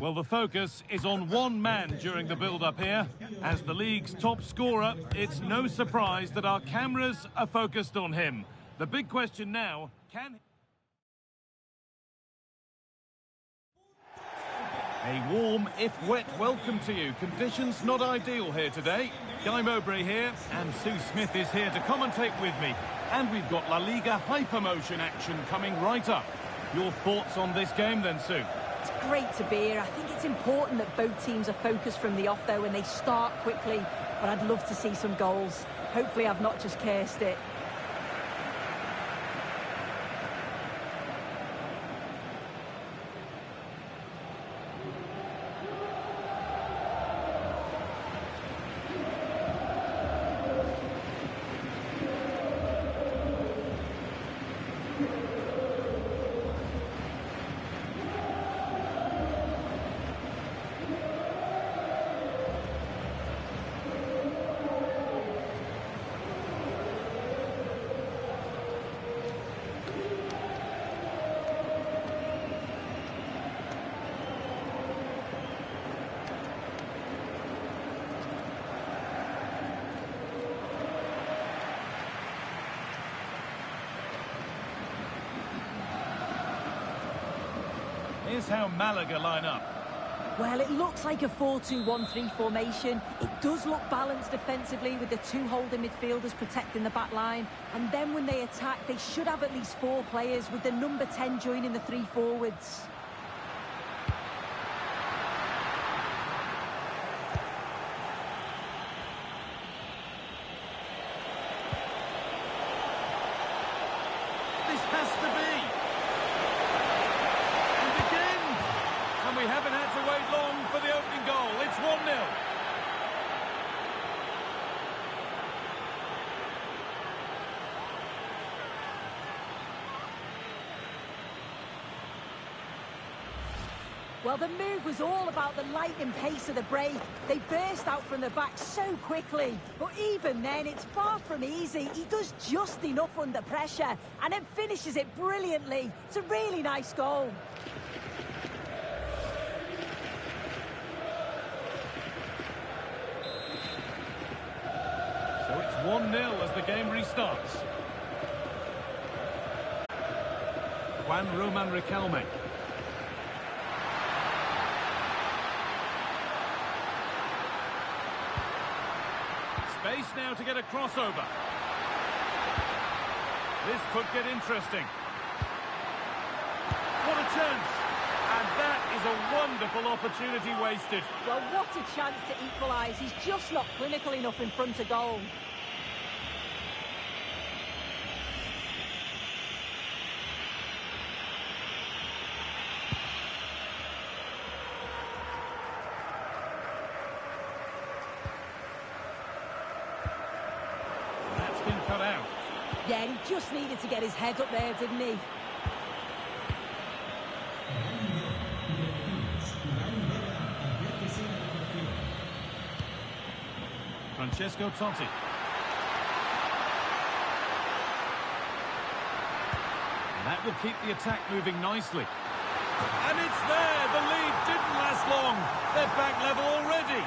Well, the focus is on one man during the build-up here. As the league's top scorer, it's no surprise that our cameras are focused on him. The big question now, can... A warm, if wet, welcome to you. Conditions not ideal here today. Guy Mowbray here, and Sue Smith is here to commentate with me. And we've got La Liga hypermotion action coming right up. Your thoughts on this game then, Sue? It's great to be here. I think it's important that both teams are focused from the off, though, and they start quickly. But I'd love to see some goals. Hopefully I've not just cursed it. Here's how Malaga line up. Well, it looks like a 4-2-1-3 formation. It does look balanced defensively with the two holding midfielders protecting the back line. And then when they attack, they should have at least 4 players with the number 10 joining the 3 forwards. This has to be. We haven't had to wait long for the opening goal. It's 1-0. Well, the move was all about the lightning pace of the break. They burst out from the back so quickly. But even then, it's far from easy. He does just enough under pressure and then finishes it brilliantly. It's a really nice goal. So it's 1-0 as the game restarts. Juan Roman Riquelme. Space now to get a crossover. This could get interesting. What a chance! And that is a wonderful opportunity wasted. Well, what a chance to equalise. He's just not clinical enough in front of goal. That's been cut out. Yeah, he just needed to get his head up there, didn't he? Francesco Totti. And that will keep the attack moving nicely. And it's there! The lead didn't last long. They're back level already.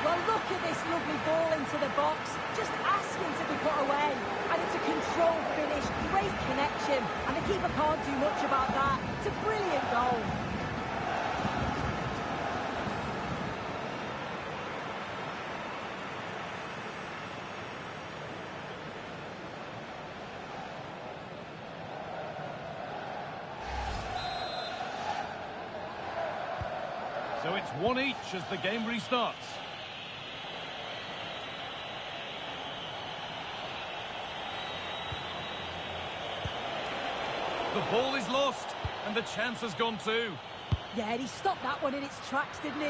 Well, look at this lovely ball into the box. Just asking to be put away. And it's a controlled finish, great connection. And the keeper can't do much about that. It's a brilliant goal. So it's 1 each as the game restarts. The ball is lost, and the chance has gone too. Yeah, he stopped that one in its tracks, didn't he?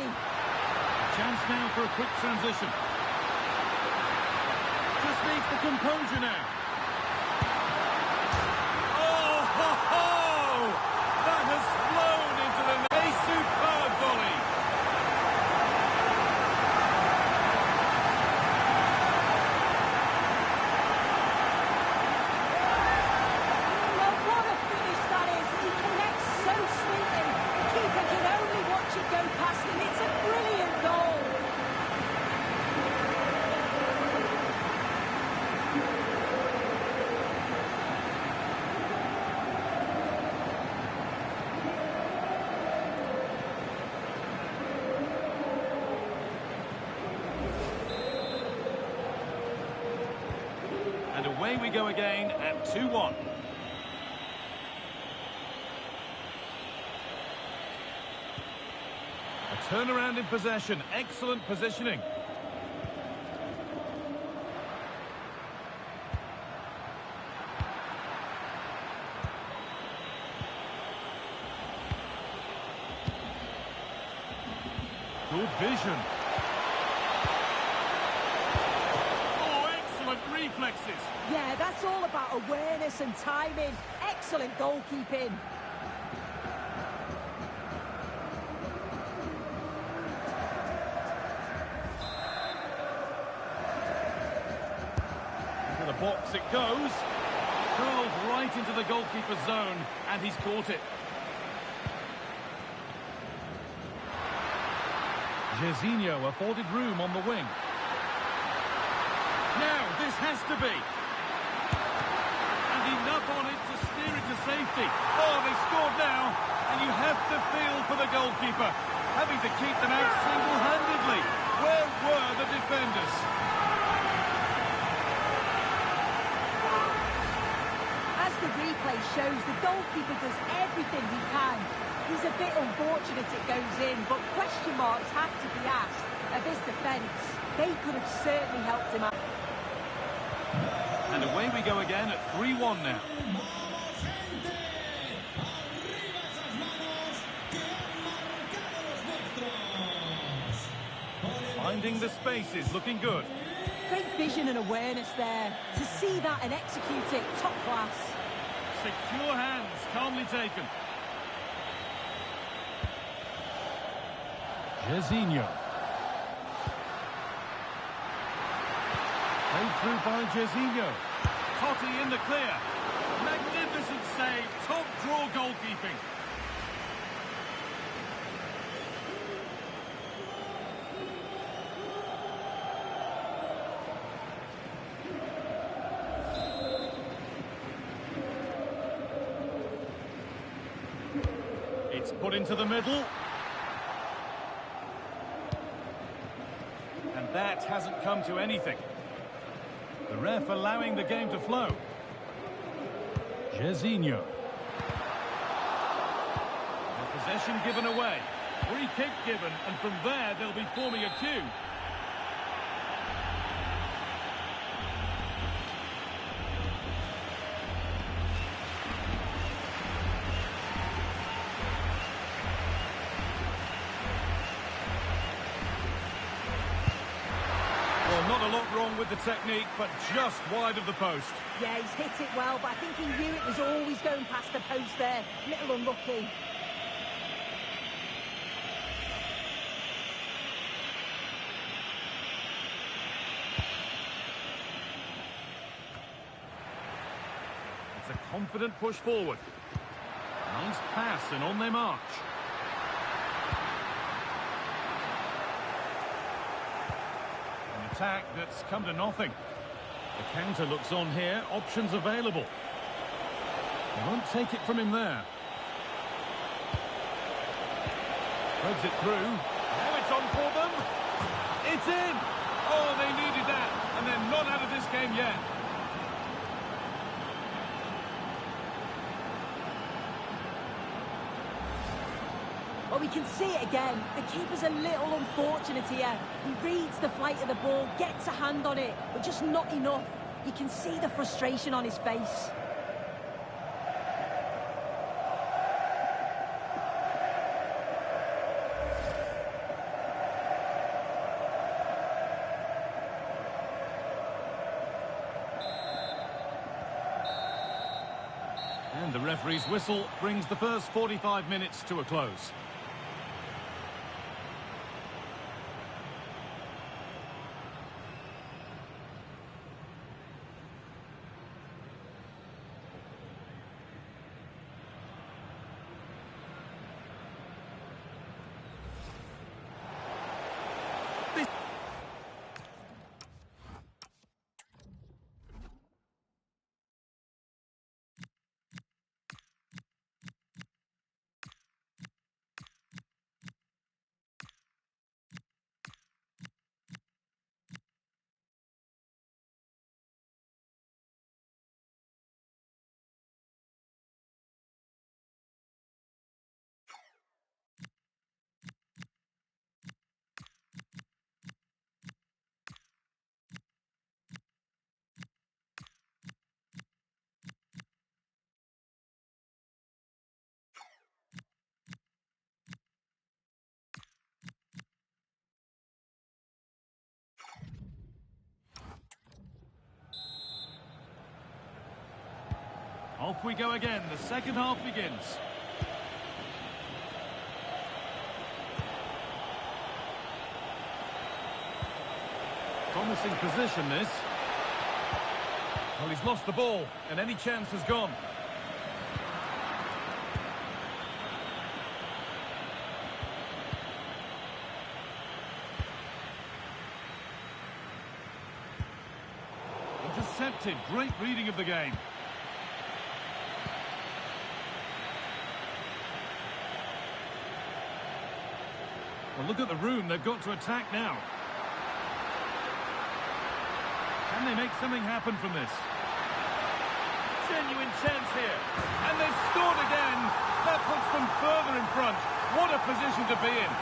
Chance now for a quick transition. Just needs the composure now. Oh, ho, ho! That has flown into the net. A superb volley. go again at 2-1. A turnaround in possession. Excellent positioning. Good vision. Oh, excellent reflexes. Yeah, that's all about awareness and timing. Excellent goalkeeping. Into the box it goes. Curled right into the goalkeeper's zone, and he's caught it. Jorginho afforded room on the wing. Now, this has to be. And enough on it to steer it to safety. Oh, they've scored now. And you have to feel for the goalkeeper, having to keep them out single-handedly. Where were the defenders? As the replay shows, the goalkeeper does everything he can. He's a bit unfortunate it goes in, but question marks have to be asked of his defence. They could have certainly helped him out. And away we go again at 3-1 now. Finding the spaces, looking good. Great vision and awareness there. To see that and execute it, top class. Secure hands, calmly taken. Jorginho. Played through by Jorginho. Totti in the clear. Magnificent save. Top draw goalkeeping. It's put into the middle. And that hasn't come to anything. The ref allowing the game to flow. Jorginho. The possession given away. Free kick given, and from there they'll be forming a queue. Well, not a lot wrong with the technique, but just wide of the post. Yeah, he's hit it well, but I think he knew it was always going past the post there. Little unlucky. It's a confident push forward. Nice pass, and on they march. An attack that's come to nothing. The counter looks on here, options available. They won't take it from him there. Threads it through. Now it's on for them. It's in! Oh, they needed that, and they're not out of this game yet. Well, we can see it again. The keeper's a little unfortunate here. He reads the flight of the ball, gets a hand on it, but just not enough. You can see the frustration on his face. And the referee's whistle brings the first 45 minutes to a close. Off we go again. The second half begins. Promising position, this. Well, he's lost the ball, and any chance has gone. Intercepted. Great reading of the game. Well, look at the room they've got to attack now. Can they make something happen from this? Genuine chance here. And they've scored again. That puts them further in front. What a position to be in.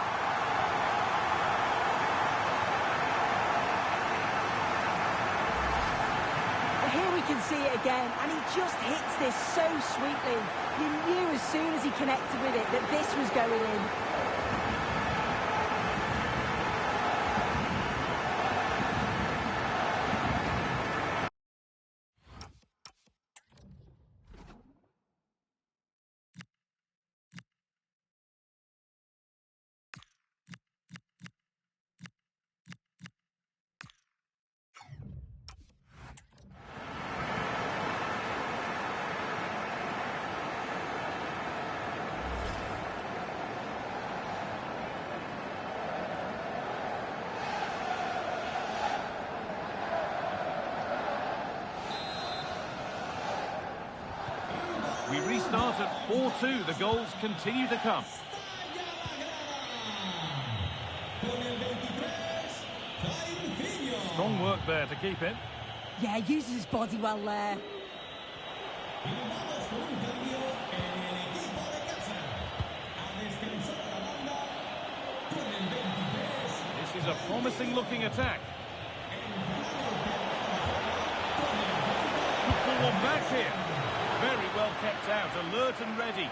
Well, here we can see it again, and he just hits this so sweetly. You knew as soon as he connected with it that this was going in. We restart at 4-2. The goals continue to come. Strong work there to keep it. Yeah, uses his body well there. This is a promising looking attack. Good ball back here. Very well kept out, alert and ready.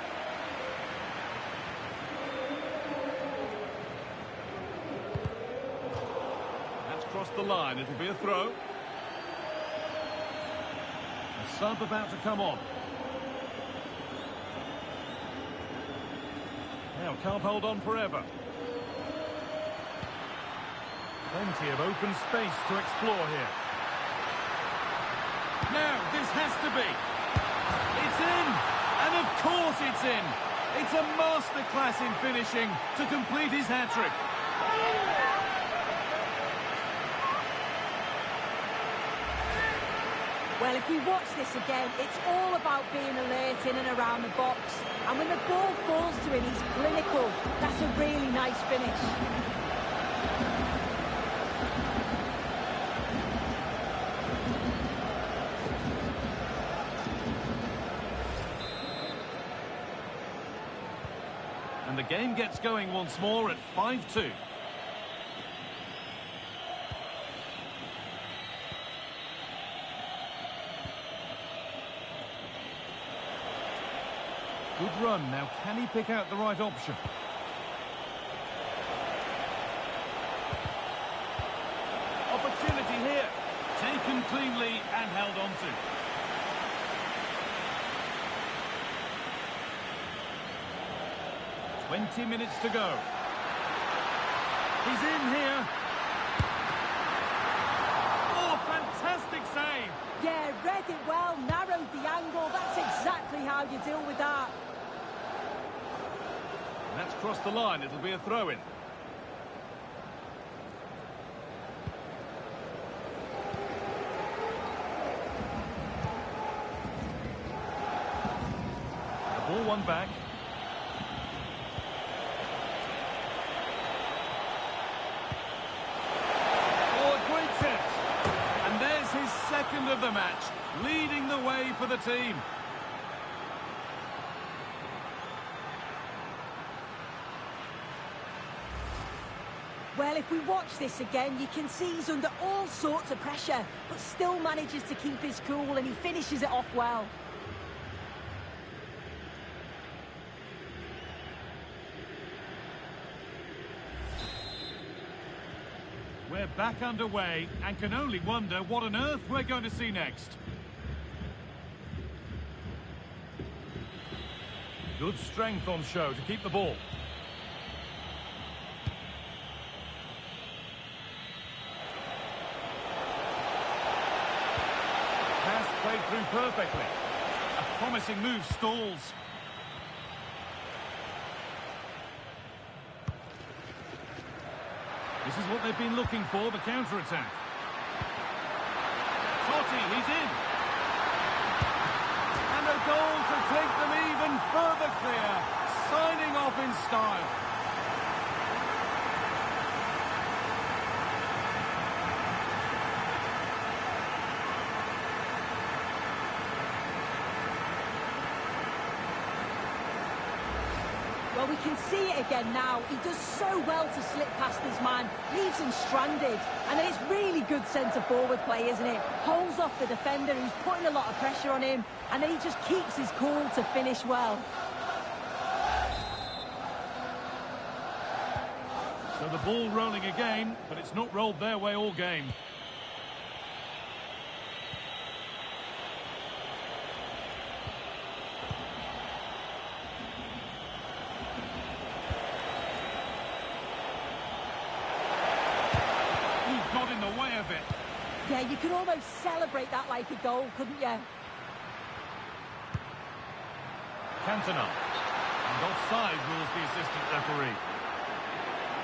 That's crossed the line, it'll be a throw. A sub about to come on. Now, can't hold on forever. Plenty of open space to explore here. Now, this has to be. It's in, and of course it's in. It's a masterclass in finishing to complete his hat-trick. Well, if we watch this again, it's all about being alert in and around the box. And when the ball falls to him, he's clinical. That's a really nice finish. And the game gets going once more at 5-2. Good run. Now, can he pick out the right option? Opportunity here. Taken cleanly and held on to. "20 minutes to go. He's in here. Oh, fantastic save. Yeah, read it well, narrowed the angle. That's exactly how you deal with that. And that's crossed the line. It'll be a throw-in. The ball won back. His second of the match, leading the way for the team. Well, if we watch this again, you can see he's under all sorts of pressure, but still manages to keep his cool, and he finishes it off well. We're back underway and can only wonder what on earth we're going to see next. Good strength on show to keep the ball. Pass played through perfectly. A promising move stalls. This is what they've been looking for, the counter-attack. Totti, he's in. And a goal to take them even further clear. Signing off in style. Well, we can see it again now. He does so well to slip past his man, leaves him stranded. And it's really good centre-forward play, isn't it? Holds off the defender who's putting a lot of pressure on him, and then he just keeps his cool to finish well. So the ball rolling again, but it's not rolled their way all game. Got in the way of it. Yeah, you could almost celebrate that like a goal, couldn't you? Cantona. And offside rules the assistant referee.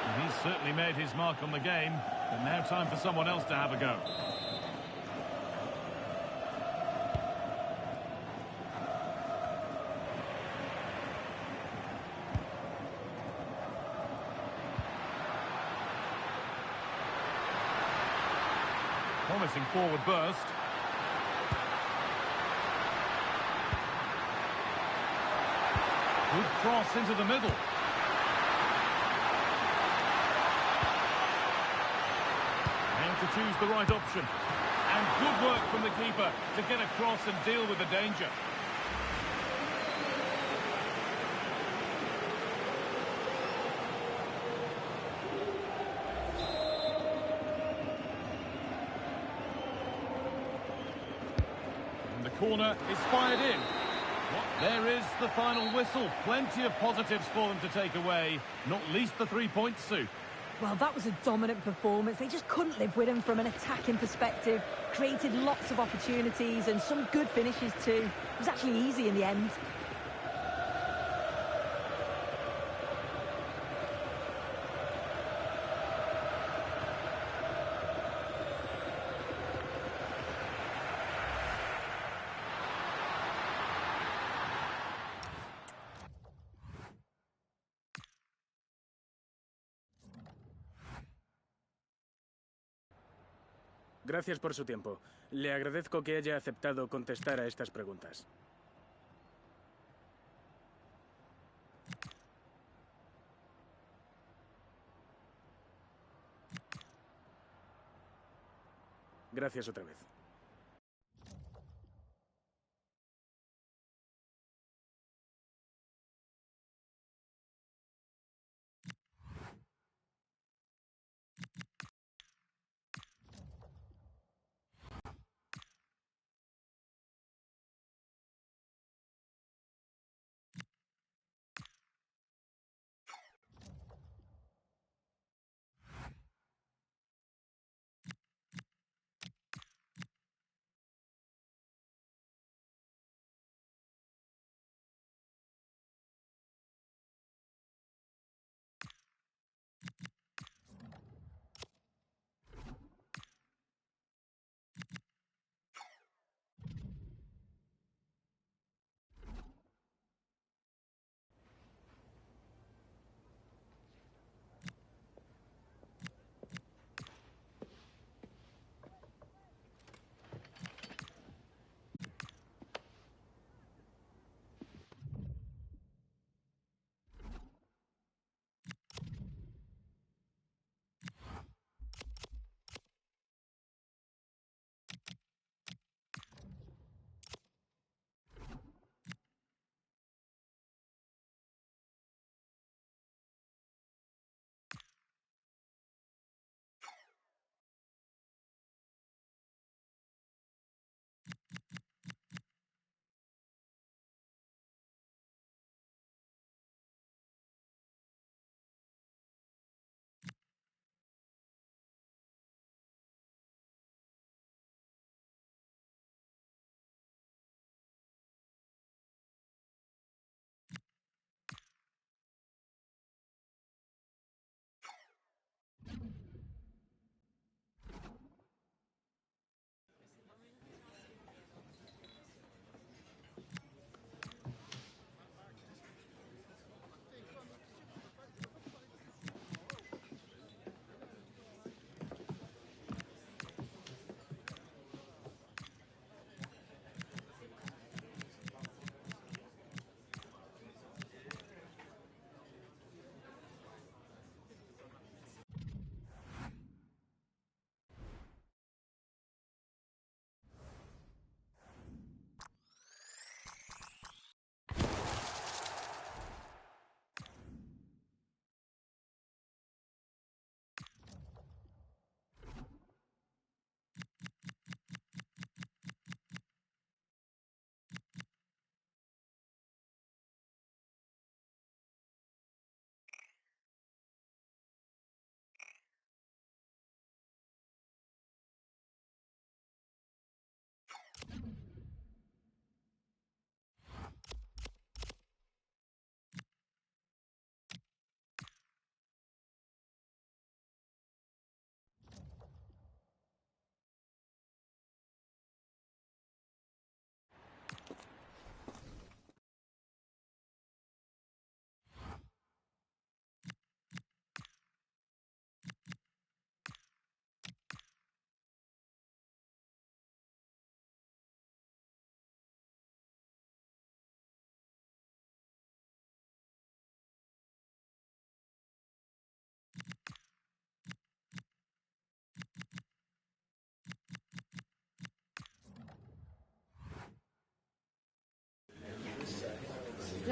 And he's certainly made his mark on the game, but now time for someone else to have a go. Promising forward burst. Good cross into the middle. Now to choose the right option. And good work from the keeper to get across and deal with the danger. Corner is fired in. There is the final whistle. Plenty of positives for them to take away, not least the 3 points, Sue. Well, that was a dominant performance. They just couldn't live with him from an attacking perspective. Created lots of opportunities and some good finishes too. It was actually easy in the end. Gracias por su tiempo. Le agradezco que haya aceptado contestar a estas preguntas. Gracias otra vez.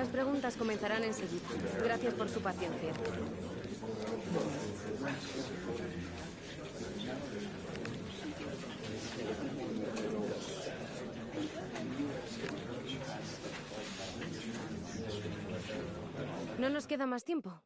Las preguntas comenzarán enseguida. Gracias por su paciencia. No nos queda más tiempo.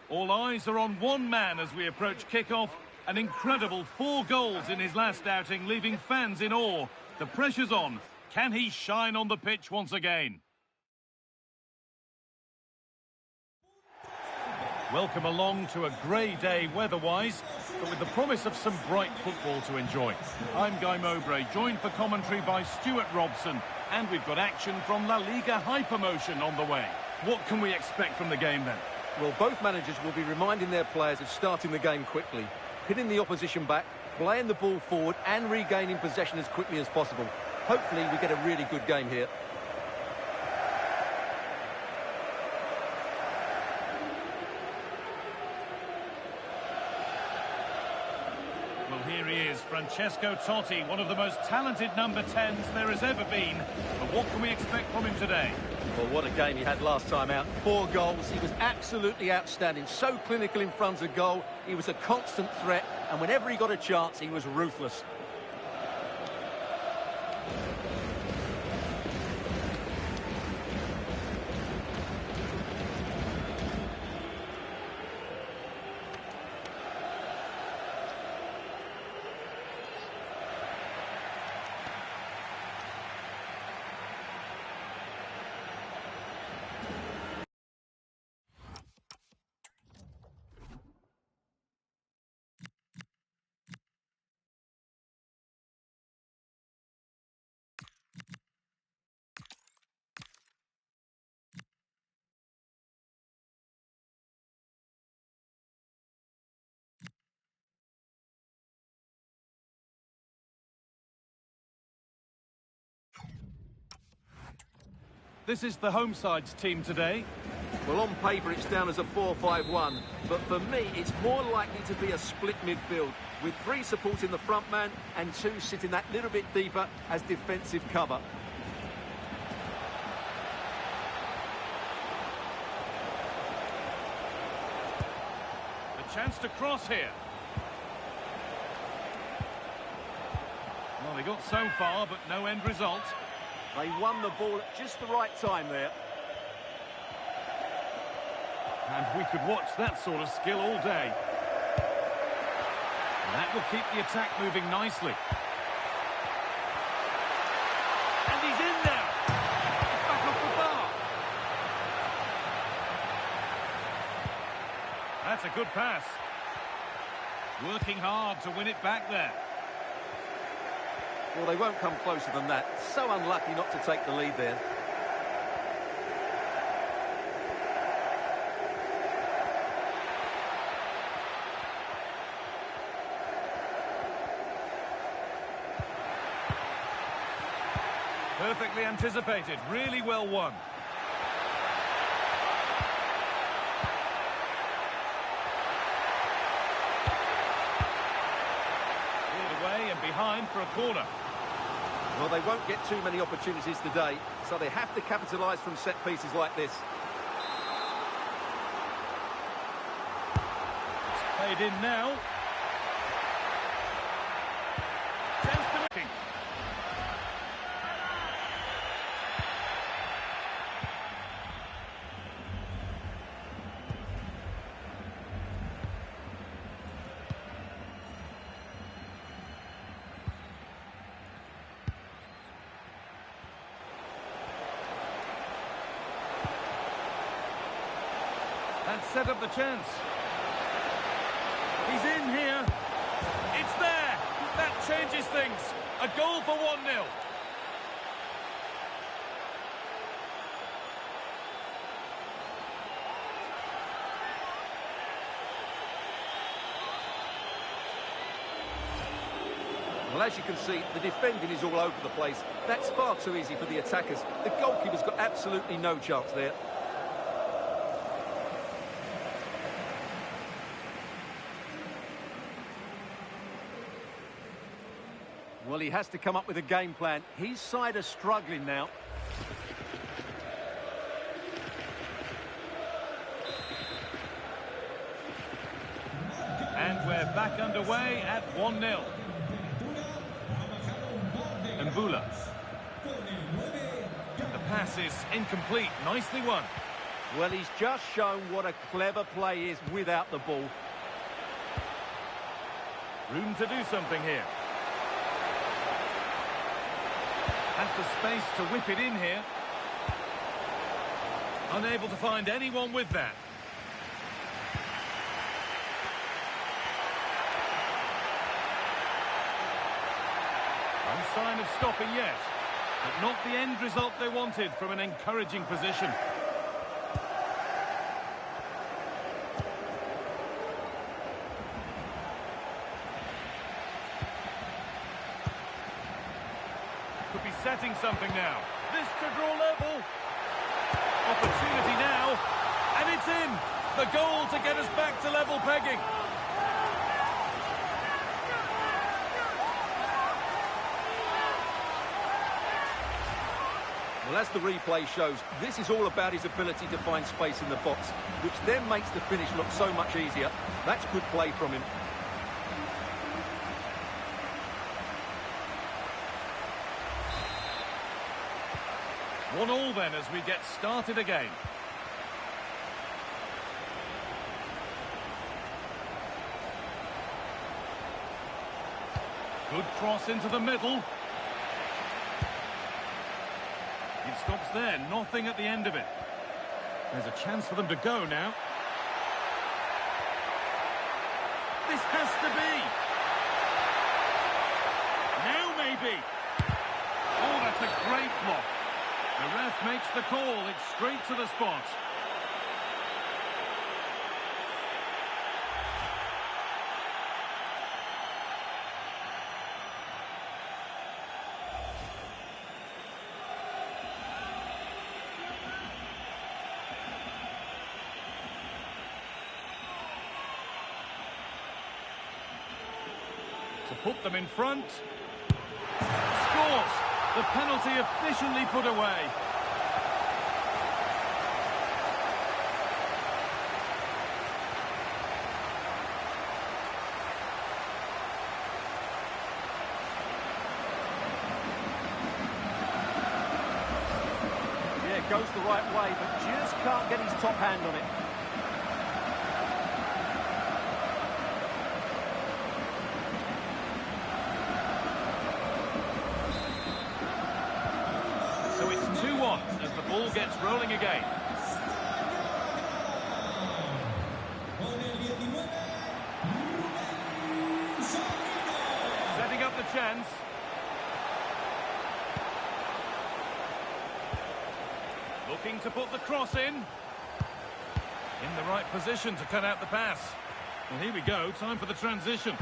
All eyes are on one man as we approach kickoff. An incredible 4 goals in his last outing, leaving fans in awe. The pressure's on. Can he shine on the pitch once again? Welcome along to a grey day weather-wise, but with the promise of some bright football to enjoy. I'm Guy Mowbray, joined for commentary by Stuart Robson, and we've got action from La Liga Hypermotion on the way. What can we expect from the game then? Well, both managers will be reminding their players of starting the game quickly, hitting the opposition back, playing the ball forward and regaining possession as quickly as possible. Hopefully we get a really good game here. Well, here he is, Francesco Totti, one of the most talented number 10s there has ever been. But what can we expect from him today? Well, what a game he had last time out. 4 goals. He was absolutely outstanding. So clinical in front of goal. He was a constant threat. And whenever he got a chance, he was ruthless. This is the home side's team today. Well, on paper, it's down as a 4-5-1. But for me, it's more likely to be a split midfield, with 3 supporting the front man and 2 sitting that little bit deeper as defensive cover. Chance to cross here. Well, they got so far, but no end result. They won the ball at just the right time there. And we could watch that sort of skill all day. And that will keep the attack moving nicely. And he's in now. He's back off the bar. That's a good pass. Working hard to win it back there. Well, they won't come closer than that. So unlucky not to take the lead there. Perfectly anticipated, really well won. Cleared away and behind for a corner. Well, they won't get too many opportunities today, so they have to capitalise from set pieces like this. It's played in now. Chance to make. And set up the chance. He's in here. It's there. That changes things. A goal for 1-0. Well, as you can see, the defending is all over the place. That's far too easy for the attackers. The goalkeeper's got absolutely no chance there. Well, he has to come up with a game plan. His side are struggling now. And we're back underway at 1-0. Mbula. The pass is incomplete. Nicely won. Well, he's just shown what a clever play is without the ball. Room to do something here. Has the space to whip it in here. Unable to find anyone with that. No sign of stopping yet. But not the end result they wanted from an encouraging position. Could be setting something now. This to draw level. Opportunity now. And it's in. The goal to get us back to level pegging. Well, as the replay shows, this is all about his ability to find space in the box, which then makes the finish look so much easier. That's good play from him. One all then as we get started again. Good cross into the middle. It stops there, nothing at the end of it. There's a chance for them to go now. This has to be. Now maybe. Oh, that's a great block. The ref makes the call, it's straight to the spot. To put them in front. Scores! The penalty efficiently put away. goes the right way, but just can't get his top hand on it. So it's 2-1 as the ball gets rolling again. Setting up the chance. Looking to put the cross in. In the right position to cut out the pass. Well, here we go, time for the transition.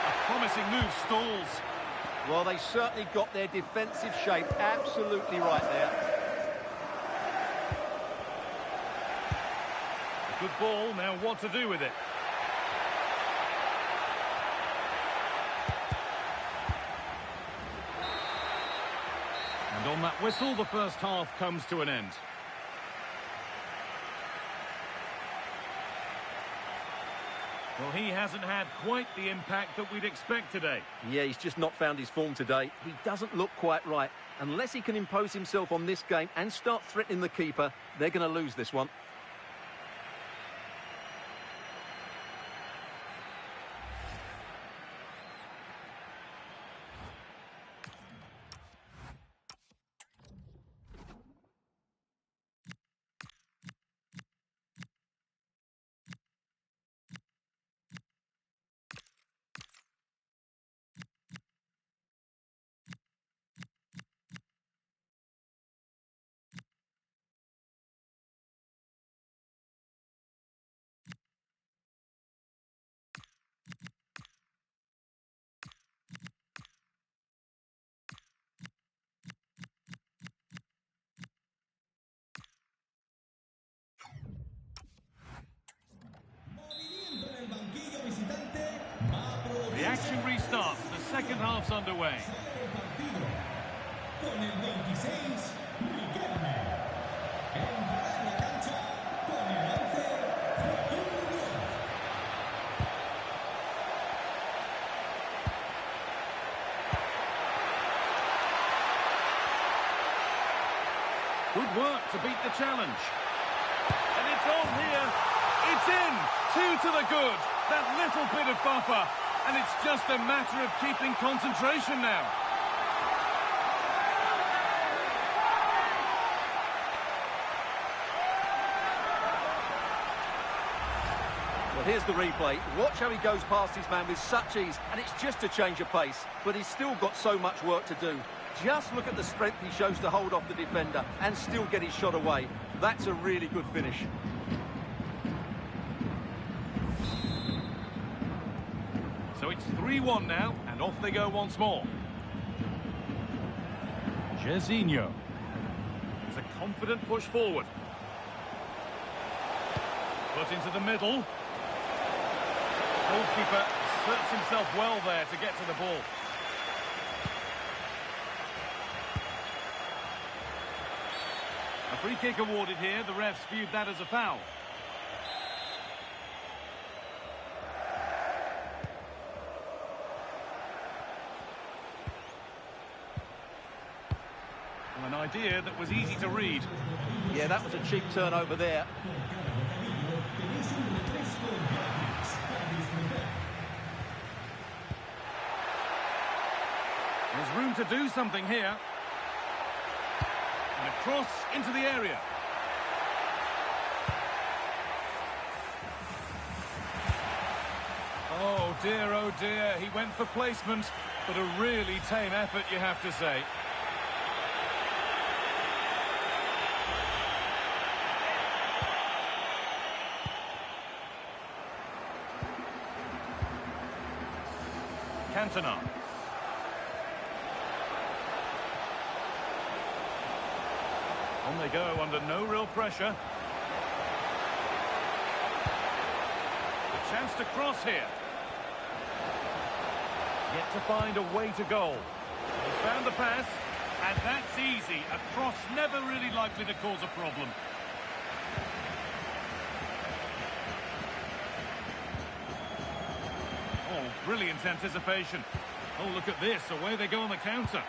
A promising move stalls. Well, they certainly got their defensive shape absolutely right there. A good ball, now what to do with it? And on that whistle, the first half comes to an end. Well, he hasn't had quite the impact that we'd expect today. Yeah, he's just not found his form today. He doesn't look quite right. Unless he can impose himself on this game and start threatening the keeper, they're going to lose this one. The action restarts, the second half's underway. Good work to beat the challenge. And it's on here. It's in. 2 to the good. That little bit of buffer. And it's just a matter of keeping concentration now. Well, here's the replay. Watch how he goes past his man with such ease, and it's just a change of pace. But he's still got so much work to do. Just look at the strength he shows to hold off the defender and still get his shot away. That's a really good finish. So it's 3-1 now, and off they go once more. Jorginho. It's a confident push forward. Put into the middle. Goalkeeper asserts himself well there to get to the ball. A free kick awarded here. The refs viewed that as a foul. An idea that was easy to read. Yeah, that was a cheap turnover there. There's room to do something here. And a cross into the area. Oh dear, he went for placement, but a really tame effort, you have to say. Cantona. On they go under no real pressure. A chance to cross here. Yet to find a way to goal. He's found the pass, and that's easy. A cross never really likely to cause a problem. Oh, brilliant anticipation. Oh, look at this. Away they go on the counter.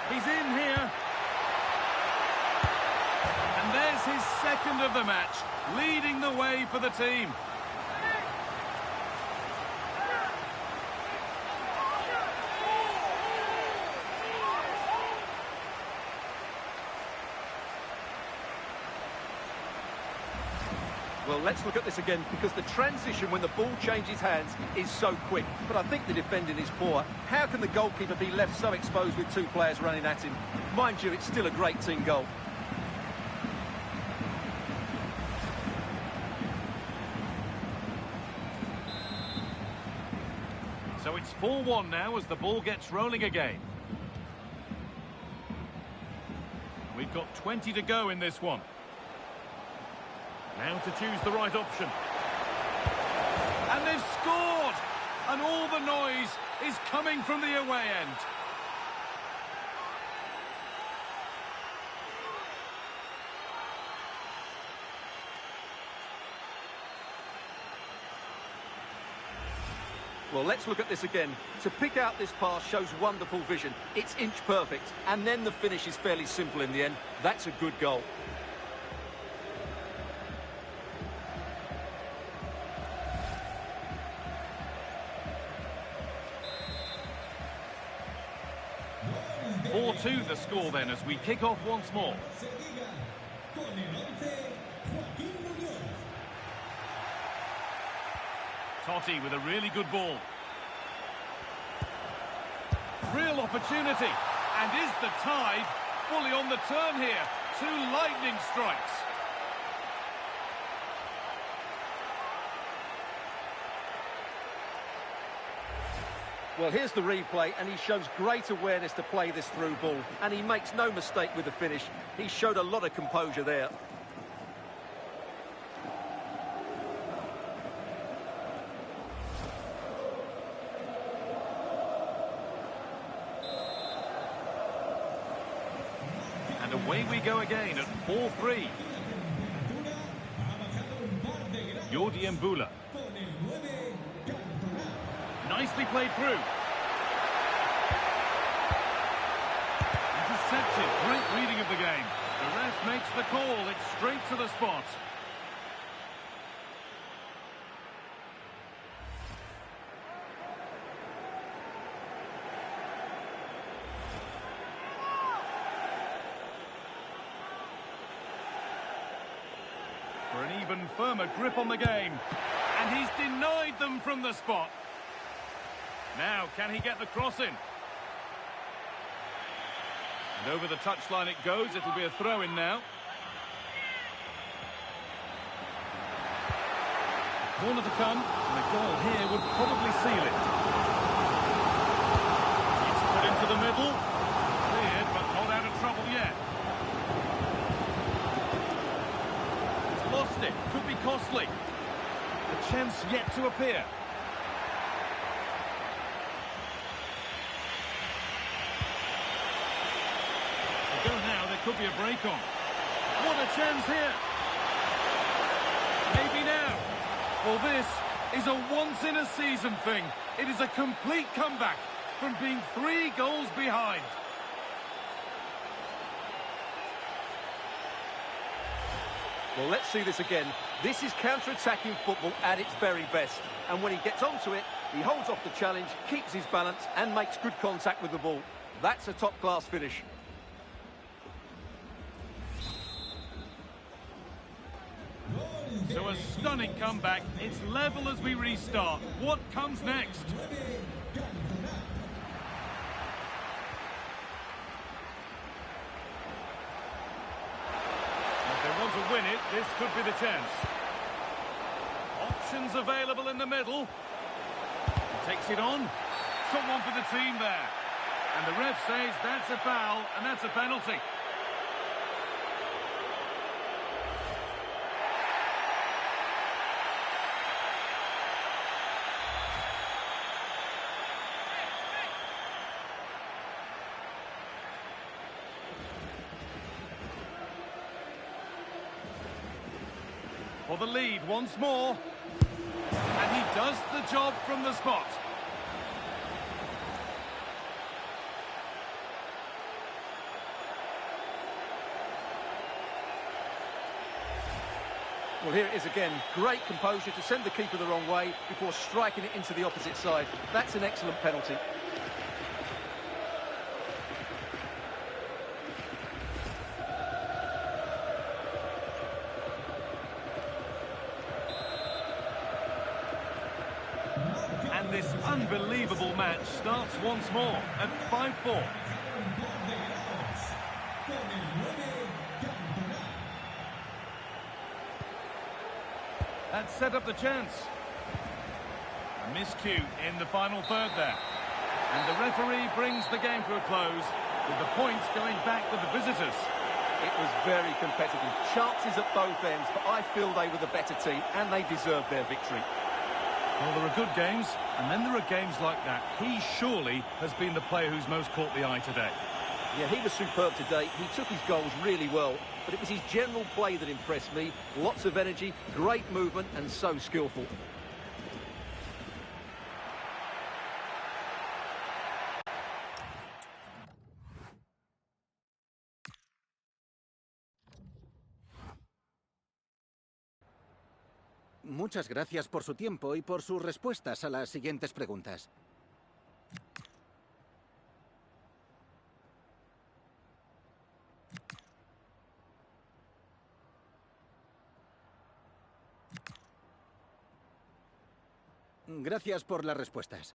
He's in here. And there's his second of the match, leading the way for the team. Well, let's look at this again, because the transition when the ball changes hands is so quick. But I think the defending is poor. How can the goalkeeper be left so exposed with two players running at him? Mind you, it's still a great team goal. So it's 4-1 now as the ball gets rolling again. We've got 20 to go in this one. Now to choose the right option. And they've scored! And all the noise is coming from the away end. Well, let's look at this again. To pick out this pass shows wonderful vision. It's inch perfect, and then the finish is fairly simple in the end. That's a good goal. The score then as we kick off once more. Totti with a really good ball. Real opportunity. And is the tide fully on the turn here? Two lightning strikes. Well, here's the replay, and he shows great awareness to play this through ball. And he makes no mistake with the finish. He showed a lot of composure there. And away we go again at 4-3. Jordi Mbula. Nicely played through. Intercepted. Great reading of the game. The ref makes the call. It's straight to the spot. For an even firmer grip on the game. And he's denied them from the spot. Now, can he get the cross in? And over the touchline it goes. It'll be a throw-in now. Corner to come. And a goal here would probably seal it. It's put into the middle. Cleared, but not out of trouble yet. He's lost it. Could be costly. A chance yet to appear. Could be a break on. What a chance here. Maybe now. Well, this is a once-in-a-season thing. It is a complete comeback from being 3 goals behind. Well, let's see this again. This is counter-attacking football at its very best. And when he gets onto it, he holds off the challenge, keeps his balance, and makes good contact with the ball. That's a top-class finish. So a stunning comeback. It's level as we restart. What comes next? If they want to win it, this could be the chance. Options available in the middle. He takes it on. Someone for the team there. And the ref says that's a foul, and that's a penalty. For the lead once more. And he Does the job from the spot. Well, here it is again. Great composure to send the keeper the wrong way before striking it into the opposite side. That's an excellent penalty. And this unbelievable match starts once more at 5-4. That set up the chance. A miscue in the final third there. And the referee brings the game to a close, with the points going back to the visitors. It was very competitive. Chances at both ends, but I feel they were the better team, and they deserved their victory. Well, there are good games, and then there are games like that. He surely has been the player who's most caught the eye today. Yeah, he was superb today. He took his goals really well, but it was his general play that impressed me. Lots of energy, great movement, and so skillful. Muchas gracias por su tiempo y por sus respuestas a las siguientes preguntas. Gracias por las respuestas.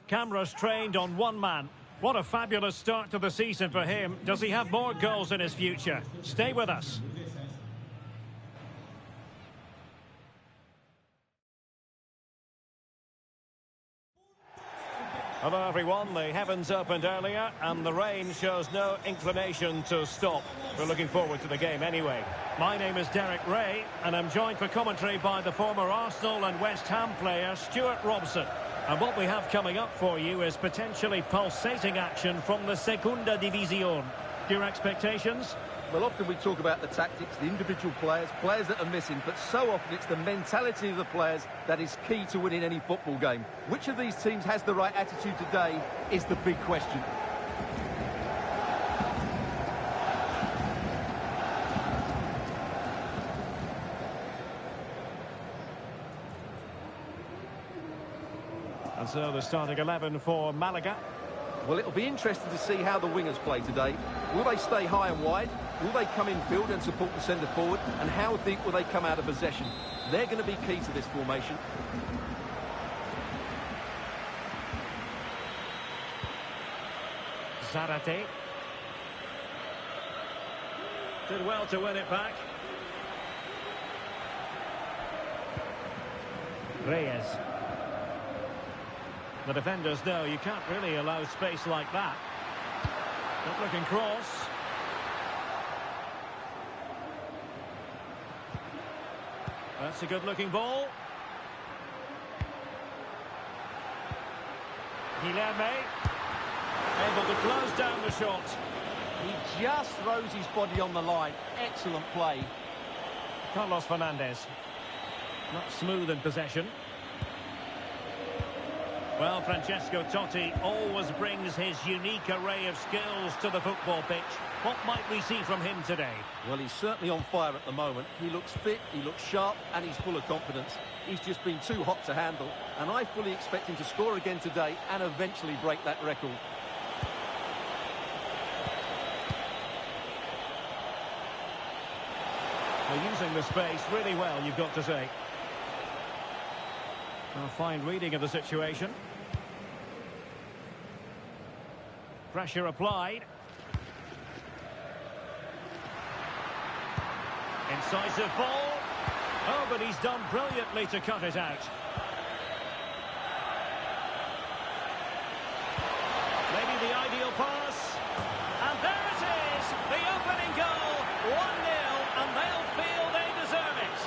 Cameras trained on one man. What a fabulous start to the season for him. Does he have more goals in his future? Stay with us. Hello everyone, the heavens opened earlier and the rain shows no inclination to stop. We're looking forward to the game anyway. My name is Derek Ray and I'm joined for commentary by the former Arsenal and West Ham player Stuart Robson. And what we have coming up for you is potentially pulsating action from the Segunda División. Your expectations? Well, often we talk about the tactics, the individual players that are missing, but so often it's the mentality of the players that is key to winning any football game. Which of these teams has the right attitude today is the big question. And so the starting 11 for Malaga. Well, it'll be interesting to see how the wingers play today. Will they stay high and wide? Will they come in field and support the centre forward? And how deep will they come out of possession? They're going to be key to this formation. Zarate. Did well to win it back. Reyes. The defenders know you can't really allow space like that. Good looking cross. That's a good looking ball. Guilherme able to close down the shot. He just throws his body on the line. Excellent play. Carlos Fernandes. Not smooth in possession. Well, Francesco Totti always brings his unique array of skills to the football pitch. What might we see from him today? Well, he's certainly on fire at the moment. He looks fit, he looks sharp, and he's full of confidence. He's just been too hot to handle, and I fully expect him to score again today and eventually break that record. They're using the space really well, you've got to say. A fine reading of the situation. Pressure applied. Incisive ball. Oh, but he's done brilliantly to cut it out. Maybe the ideal pass. And there it is! The opening goal! 1-0, and they'll feel they deserve it.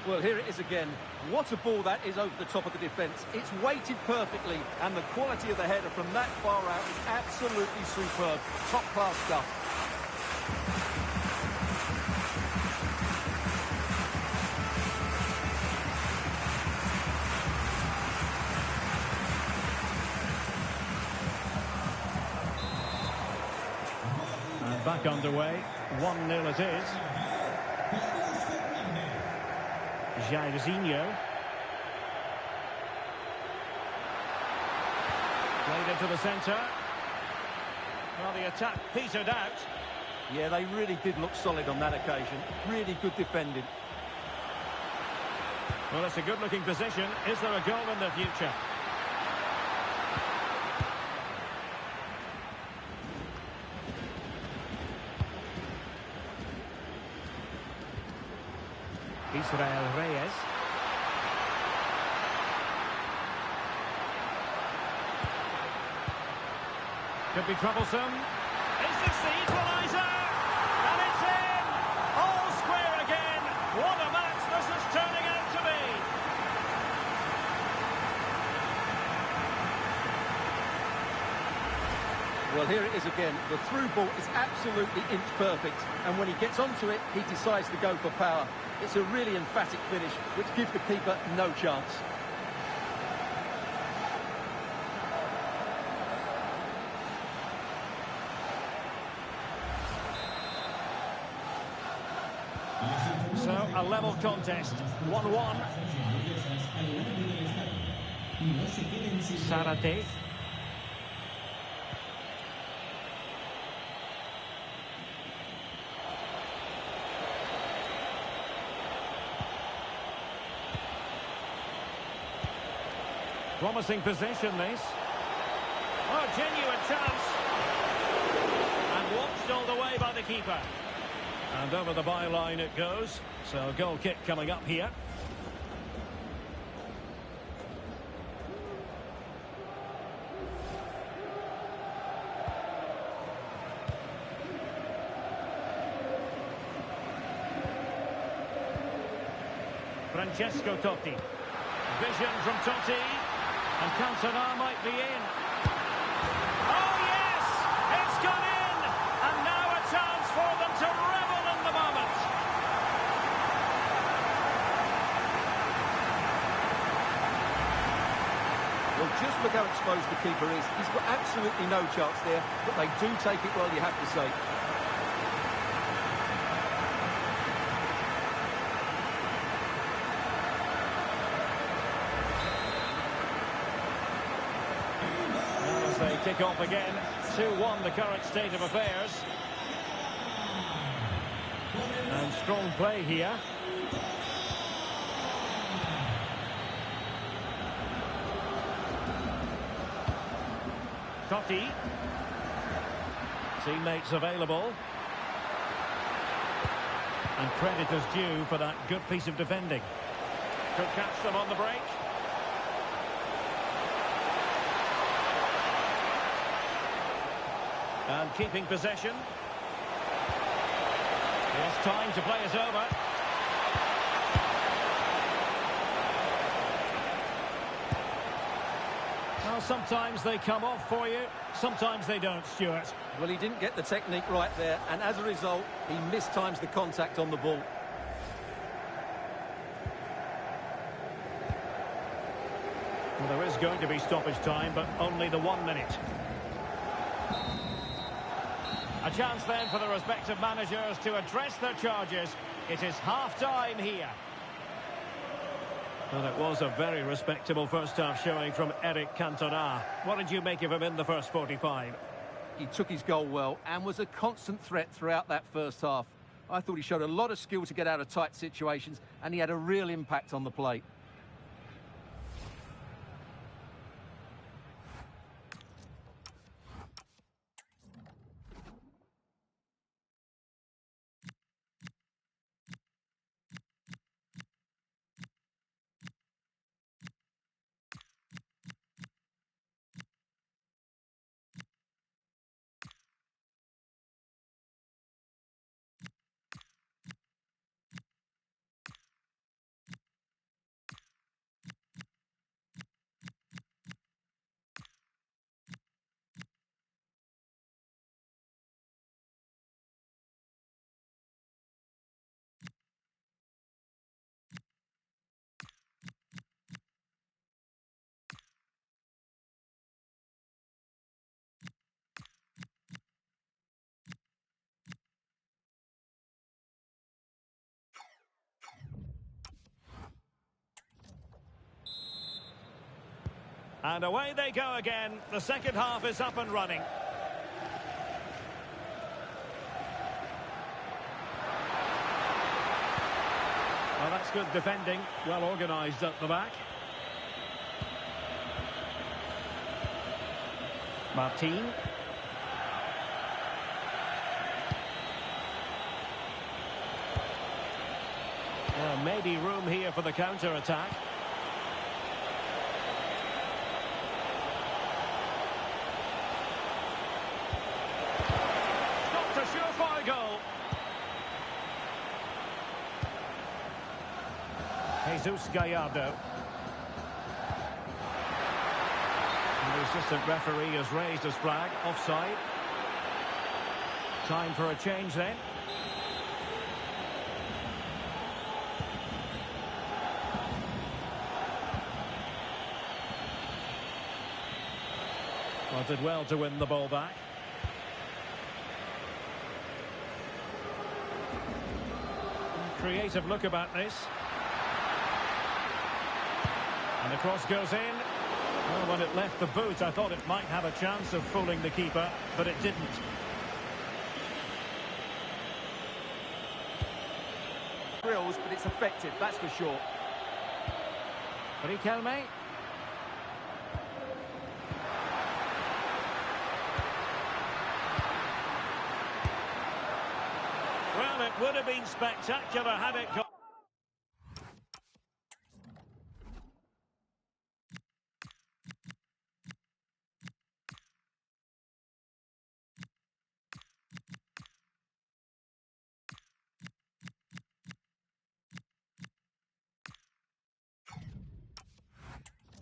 Well, here it is again. What a ball that is over the top of the defence. It's weighted perfectly, and the quality of the header from that far out is absolutely superb. Top-class stuff. And back underway. 1-0 it is. Jairzinho. Played into the centre. Well, the attack petered out. Yeah, they really did look solid on that occasion. Really good defending. Well, it's a good-looking position. Is there a goal in the future? Israel Reyes. Could be troublesome. Is this the equaliser? And it's in! All square again. What a match this is turning out to be. Well, here it is again. The through ball is absolutely inch perfect, and when he gets onto it, he decides to go for power. It's a really emphatic finish, which gives the keeper no chance. So, a level contest. 1-1. Zarate. Promising possession, this. Oh, genuine chance. And watched all the way by the keeper. And over the byline it goes. So, goal kick coming up here. Francesco Totti. Vision from Totti. And Cantona might be in. Oh, yes! It's gone in! And now a chance for them to revel in the moment. Well, just look how exposed the keeper is. He's got absolutely no chance there, but they do take it well, you have to say. As they kick off again, 2-1 the current state of affairs. And strong play here. Totti. Teammates available. And credit is due for that good piece of defending. Could catch them on the break. And keeping possession. Yes, time to play is over. Well, sometimes they come off for you, sometimes they don't, Stuart. Well, he didn't get the technique right there, and as a result, he mistimes the contact on the ball. Well, there is going to be stoppage time, but only the 1 minute. A chance then for the respective managers to address their charges. It is half-time here. Well, it was a very respectable first-half showing from Eric Cantona. What did you make of him in the first 45? He took his goal well and was a constant threat throughout that first half. I thought he showed a lot of skill to get out of tight situations, and he had a real impact on the plate. And away they go again. The second half is up and running. Well, that's good defending. Well organised at the back. Martin. Maybe room here for the counter-attack. A surefire goal. Jesus Gallardo. And the assistant referee has raised his flag. Offside. Time for a change then. Well, did well to win the ball back. Creative look about this. And the cross goes in. Well, when it left the boot, I thought it might have a chance of fooling the keeper, but it didn't. Drills, but it's effective, that's for sure. Riquelme. Well, it would have been spectacular had it gone.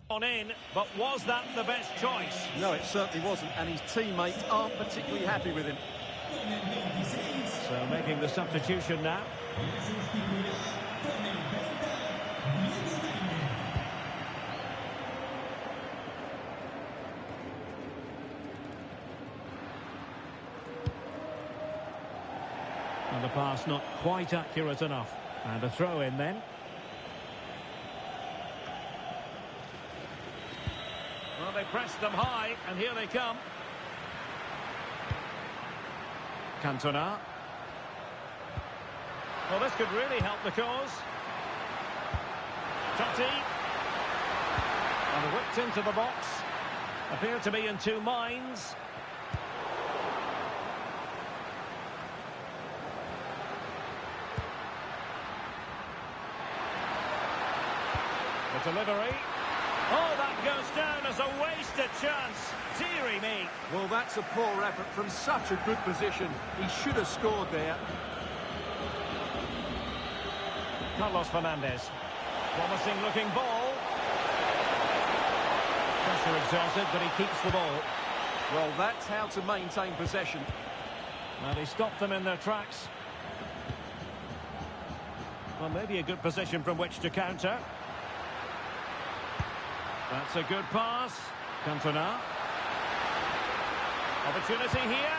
On in, but was that the best choice? No, it certainly wasn't, and his teammates aren't particularly happy with him. So making the substitution now. And the pass not quite accurate enough. And a throw in then. Well, they pressed them high, and here they come. Cantona. Well, this could really help the cause. Totti. And whipped into the box. Appear to be in two minds. The delivery. Oh, that goes down as a wasted chance. Deary me. Well, that's a poor effort from such a good position. He should have scored there. Carlos Fernandez. Promising looking ball. Pressure exerted, but he keeps the ball. Well, that's how to maintain possession. And he stopped them in their tracks. Well, maybe a good position from which to counter. That's a good pass. Cantona. Opportunity here.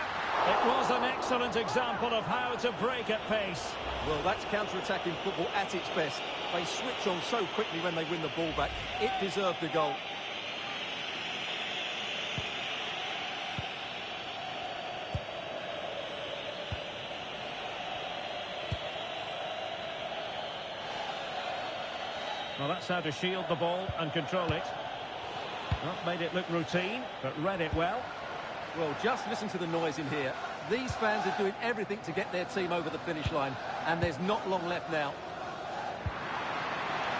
It was an excellent example of how to break at pace. Well, that's counter-attacking football at its best. They switch on so quickly when they win the ball back. It deserved the goal. Well, that's how to shield the ball and control it. Not made it look routine, but read it well. Well, just listen to the noise in here. These fans are doing everything to get their team over the finish line, and there's not long left now.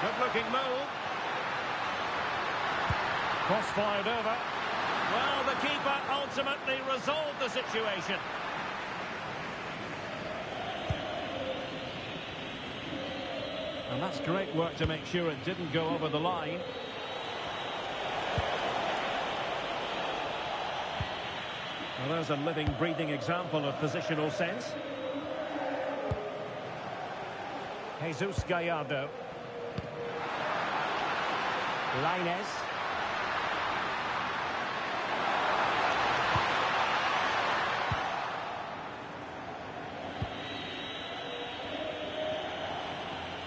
Good-looking move. Cross fired over. Well, the keeper ultimately resolved the situation. And that's great work to make sure it didn't go over the line. Well, there's a living, breathing example of positional sense. Jesus Gallardo. Lainez.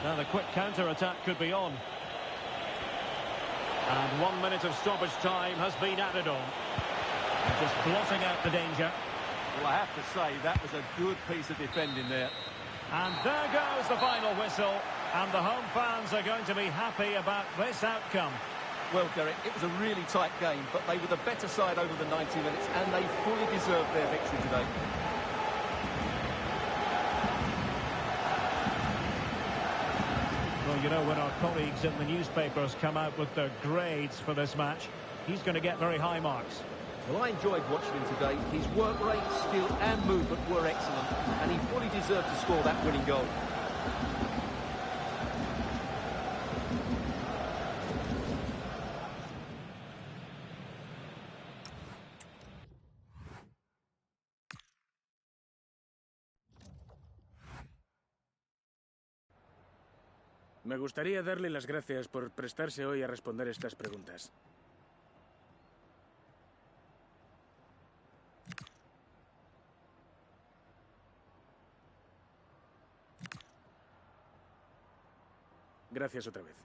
Now the quick counter-attack could be on. And 1 minute of stoppage time has been added on. Just blotting out the danger. Well, I have to say, that was a good piece of defending there. And there goes the final whistle. And the home fans are going to be happy about this outcome. Well, Derek, it was a really tight game, but they were the better side over the 90 minutes, and they fully deserved their victory today. Well, you know, when our colleagues in the newspapers come out with their grades for this match, he's going to get very high marks. Well, I enjoyed watching him today. His work rate, skill and movement were excellent, and he fully deserved to score that winning goal. Me gustaría darle las gracias por prestarse hoy a responder estas preguntas. Gracias otra vez.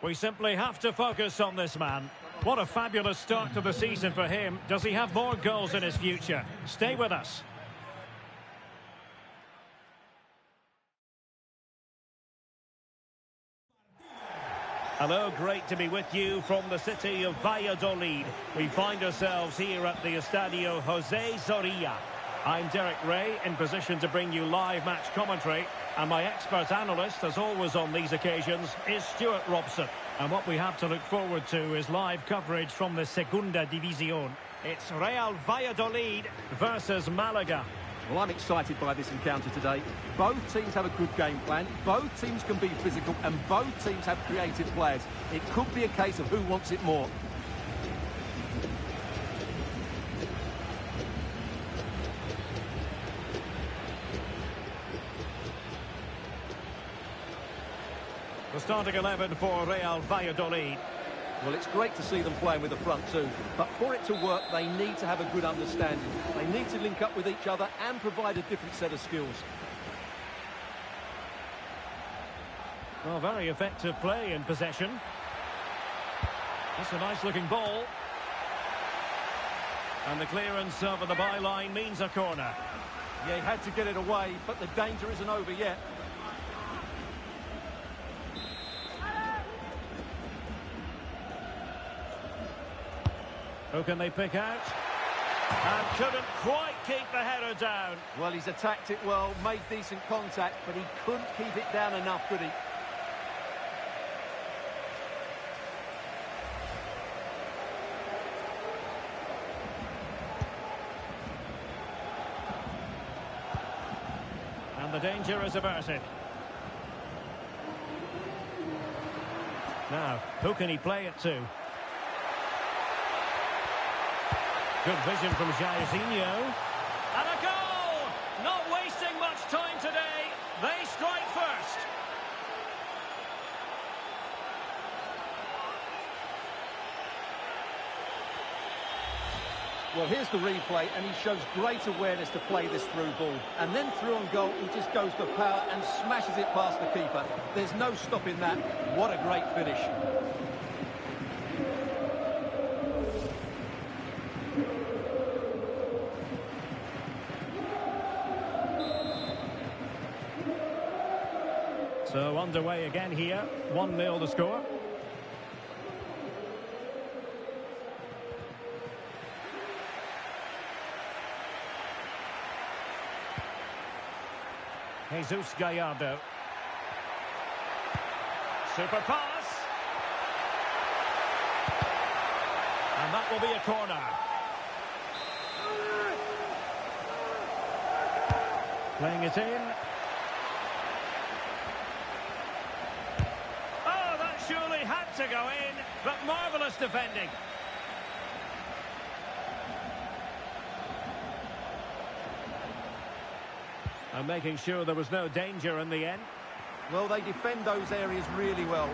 We simply have to focus on this man. What a fabulous start to the season for him. Does he have more goals in his future? Stay with us. Hello, great to be with you from the city of Valladolid. We find ourselves here at the Estadio José Zorrilla. I'm Derek Ray, in position to bring you live match commentary. And my expert analyst, as always on these occasions, is Stuart Robson. And what we have to look forward to is live coverage from the Segunda División. It's Real Valladolid versus Malaga. Well, I'm excited by this encounter today. Both teams have a good game plan, both teams can be physical, and both teams have creative players. It could be a case of who wants it more. The starting 11 for Real Valladolid. Well, it's great to see them playing with the front two, but for it to work, they need to have a good understanding. They need to link up with each other and provide a different set of skills. Well, very effective play in possession. That's a nice-looking ball. And the clearance over the byline means a corner. Yeah, he had to get it away, but the danger isn't over yet. Who can they pick out? And couldn't quite keep the header down. Well, he's attacked it well, made decent contact, but he couldn't keep it down enough, could he? And the danger is averted. Now, who can he play it to? Good vision from Jairzinho. And a goal! Not wasting much time today. They strike first. Well, here's the replay, and he shows great awareness to play this through ball. And then through on goal, he just goes for power and smashes it past the keeper. There's no stopping that. What a great finish. So underway again here, 1-0 the score. Jesus Gallardo. Super pass. And that will be a corner. Playing it in. Surely had to go in, but marvellous defending. And making sure there was no danger in the end. Well, they defend those areas really well.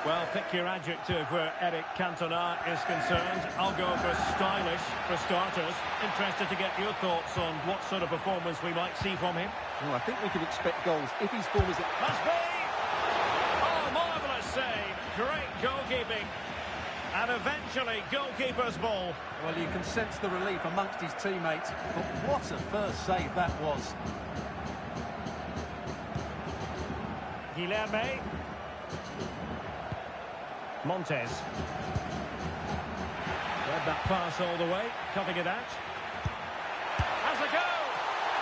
Well, pick your adjective where Eric Cantona is concerned. I'll go for stylish for starters. Interested to get your thoughts on what sort of performance we might see from him. Well, I think we can expect goals if his form is... Must be! Save. Great goalkeeping. And eventually, goalkeeper's ball. Well, you can sense the relief amongst his teammates. But what a first save that was. Guilherme. Montes. Read that pass all the way. Cutting it out. Has a go!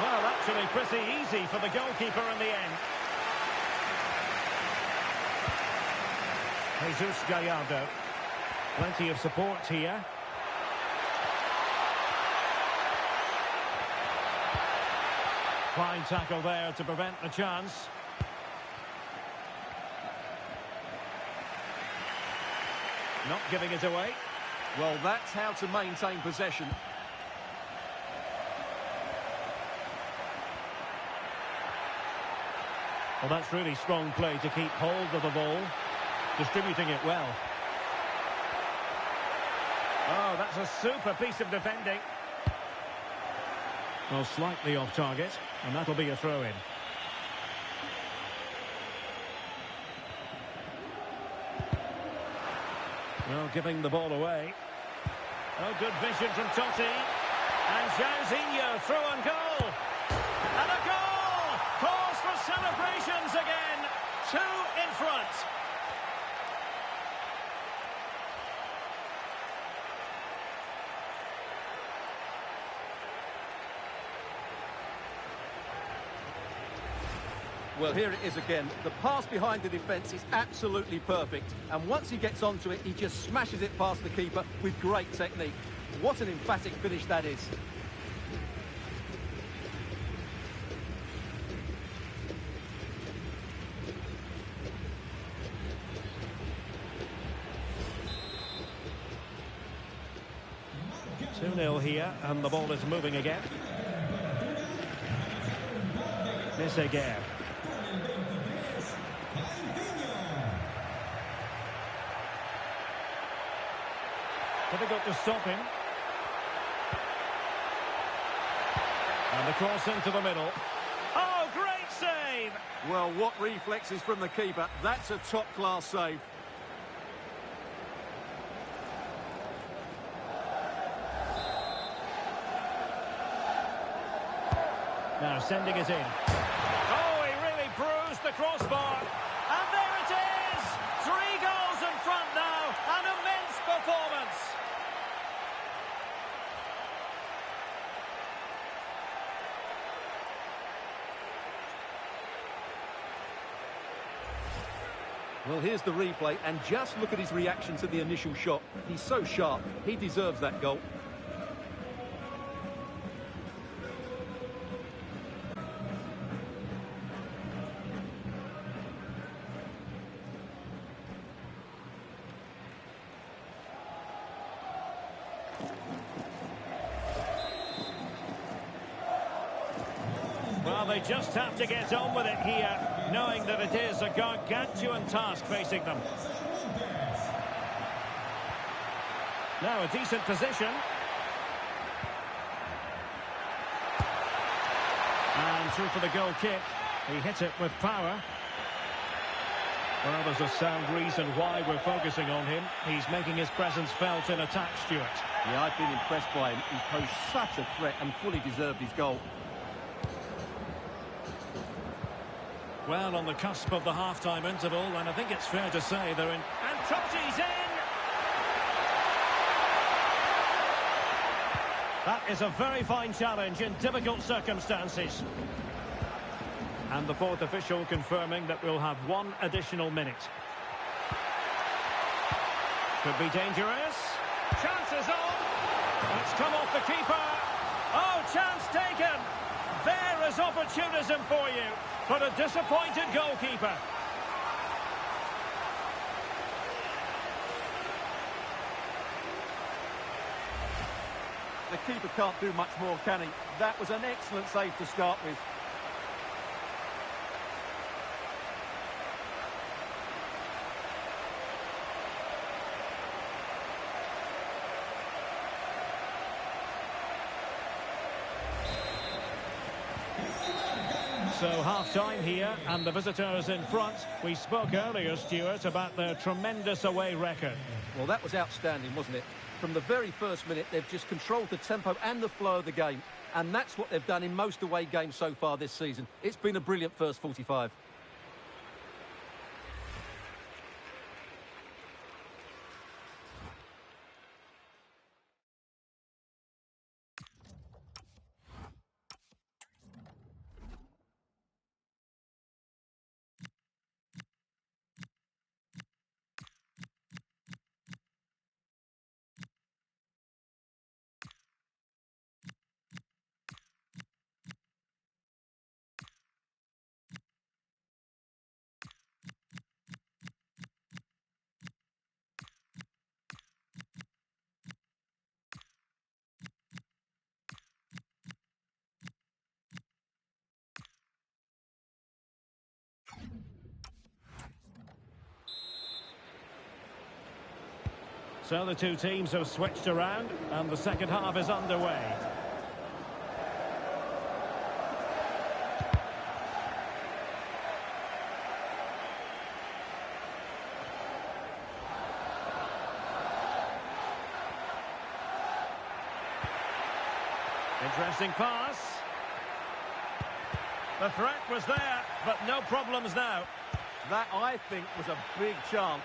Well, actually pretty easy for the goalkeeper in the end. Jesus Gallardo. Plenty of support here. Fine tackle there to prevent the chance. Not giving it away. Well, that's how to maintain possession. Well, that's really strong play to keep hold of the ball. Distributing it well. Oh, that's a super piece of defending. Well, slightly off target, and that'll be a throw-in. Well, giving the ball away. Oh, good vision from Totti. And Jairzinho through and goal. And a goal! Calls for celebrations again. 2 in front. Well, here it is again. The pass behind the defence is absolutely perfect. And once he gets onto it, he just smashes it past the keeper with great technique. What an emphatic finish that is. Two-nil here, and the ball is moving again. Meseguer. Difficult to stop him. And the cross into the middle. Oh, great save! Well, what reflexes from the keeper. That's a top-class save. Now sending it in. Oh, he really bruised the crossbar. And there it is! 3 goals in front now. An immense performance. Well, here's the replay, and just look at his reaction to the initial shot. He's so sharp. He deserves that goal. Well, they just have to get on with it here, knowing that it is a gargantuan task facing them. Now a decent position. And through for the goal kick. He hit it with power. Well, there's a sound reason why we're focusing on him. He's making his presence felt in attack, Stuart. Yeah, I've been impressed by him. He's posed such a threat and fully deserved his goal. Well, on the cusp of the half-time interval, and I think it's fair to say they're in. And Totti's in! That is a very fine challenge in difficult circumstances. And the fourth official confirming that we'll have 1 additional minute. Could be dangerous. Chances on! It's come off the keeper. Oh, chance taken! There is opportunism for you. But a disappointed goalkeeper. The keeper can't do much more, can he? That was an excellent save to start with. So half-time here, and the visitors in front. We spoke earlier, Stuart, about their tremendous away record. Well, that was outstanding, wasn't it? From the very first minute, they've just controlled the tempo and the flow of the game. And that's what they've done in most away games so far this season. It's been a brilliant first 45. So the two teams have switched around, and the second half is underway. Interesting pass. The threat was there, but no problems now. That, I think, was a big chance.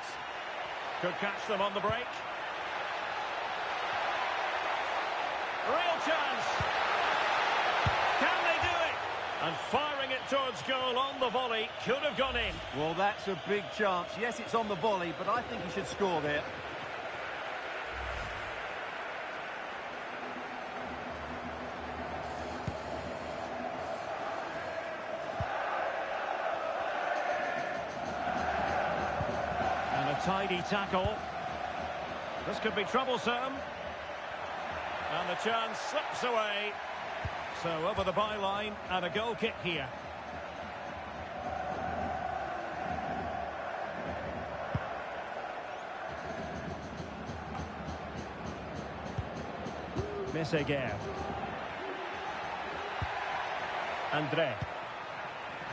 Could catch them on the break. Real chance. Can they do it? And firing it towards goal on the volley. Could have gone in. Well, that's a big chance. Yes, it's on the volley, but I think he should score there. Tidy tackle. This could be troublesome. And the chance slips away. So over the byline and a goal kick here. Messeguer. André.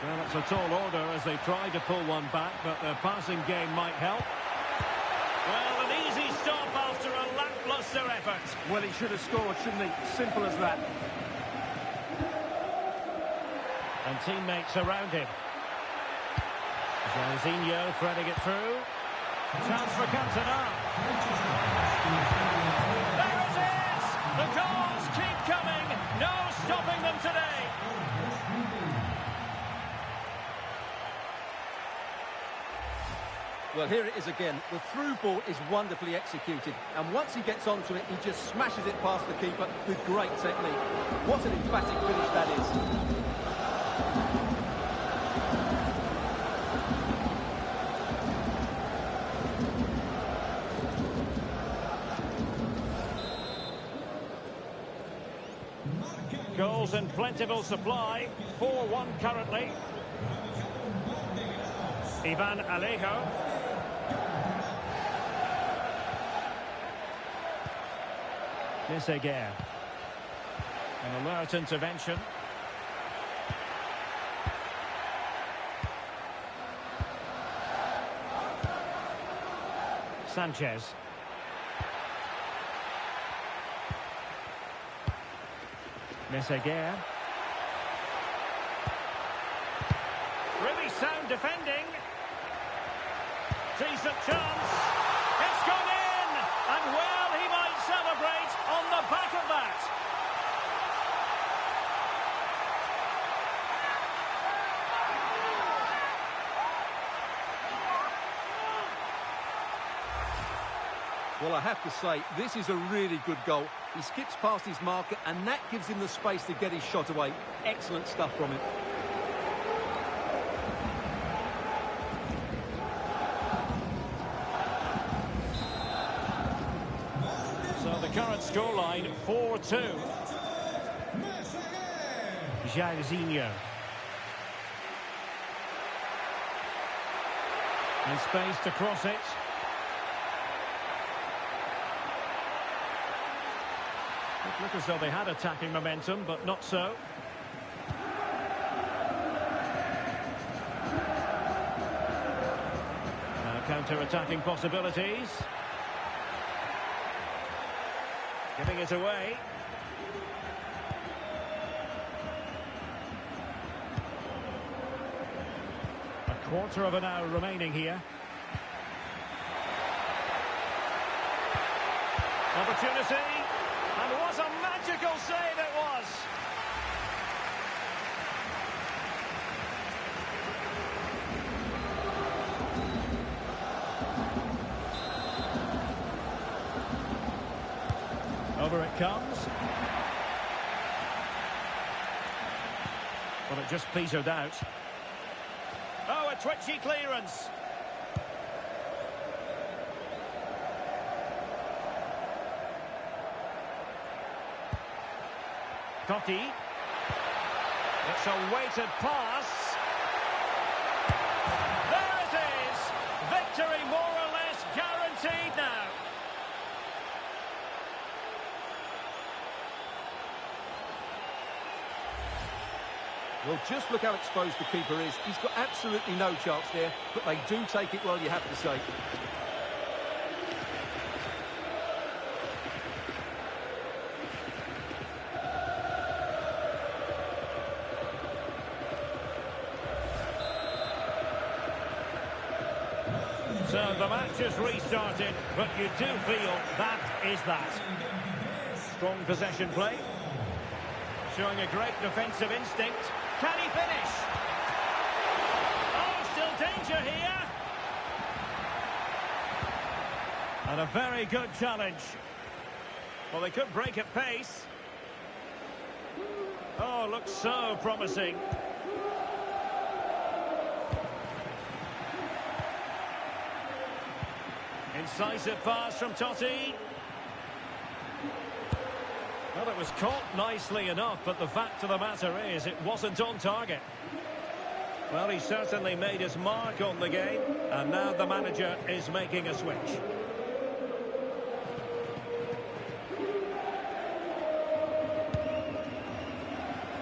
Well, it's a tall order as they try to pull one back, but their passing game might help. Well, an easy stop after a lacklustre effort. Well, he should have scored, shouldn't he? Simple as that. And teammates around him. Jairzinho threading it through. Chance for Cantona. There it is! The goals keep coming. No stopping them today. Well, here it is again. The through ball is wonderfully executed. And once he gets onto it, he just smashes it past the keeper with great technique. What an emphatic finish that is. Goals in plentiful supply. 4-1 currently. Ivan Alejo. Messeguer. An alert intervention. Sanchez. Messeguer. Really sound defending. Decent chance. It's gone in! And well, he might celebrate on the back of that. Well, I have to say, this is a really good goal. He skips past his marker, and that gives him the space to get his shot away. Excellent stuff from him. Current scoreline 4-2. Jairzinho. And space to cross it. It looked as though they had attacking momentum, but not so. Now counter-attacking possibilities. Giving it away. A quarter of an hour remaining here. Opportunity. And what a magical save it was. Over it comes. Well, it just petered out. Oh, a twitchy clearance. Cotti. It's a weighted pass. There it is. Victory more or less guaranteed now. Well, just look how exposed the keeper is. He's got absolutely no chance there, but they do take it well, you have to say. So the match has restarted, but you do feel that is that. Strong possession play. Showing a great defensive instinct. Can he finish? Oh, still danger here. And a very good challenge. Well, they could break at pace. Oh, looks so promising. Incisive pass from Totti. Well, it was caught nicely enough, but the fact of the matter is it wasn't on target. Well, he certainly made his mark on the game, and now the manager is making a switch.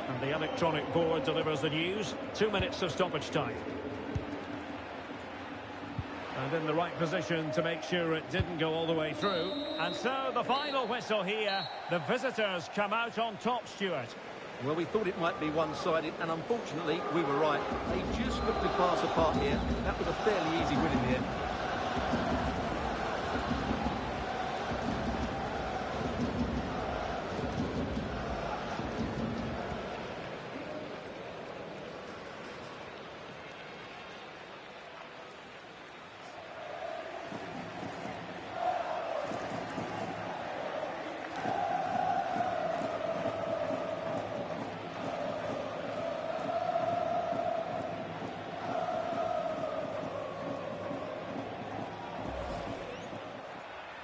And the electronic board delivers the news. 2 minutes of stoppage time. And in the right position to make sure it didn't go all the way through. And so the final whistle here. The visitors come out on top, Stuart. Well, we thought it might be one-sided, and unfortunately, we were right. They just looked a class apart here. That was a fairly easy win in the end.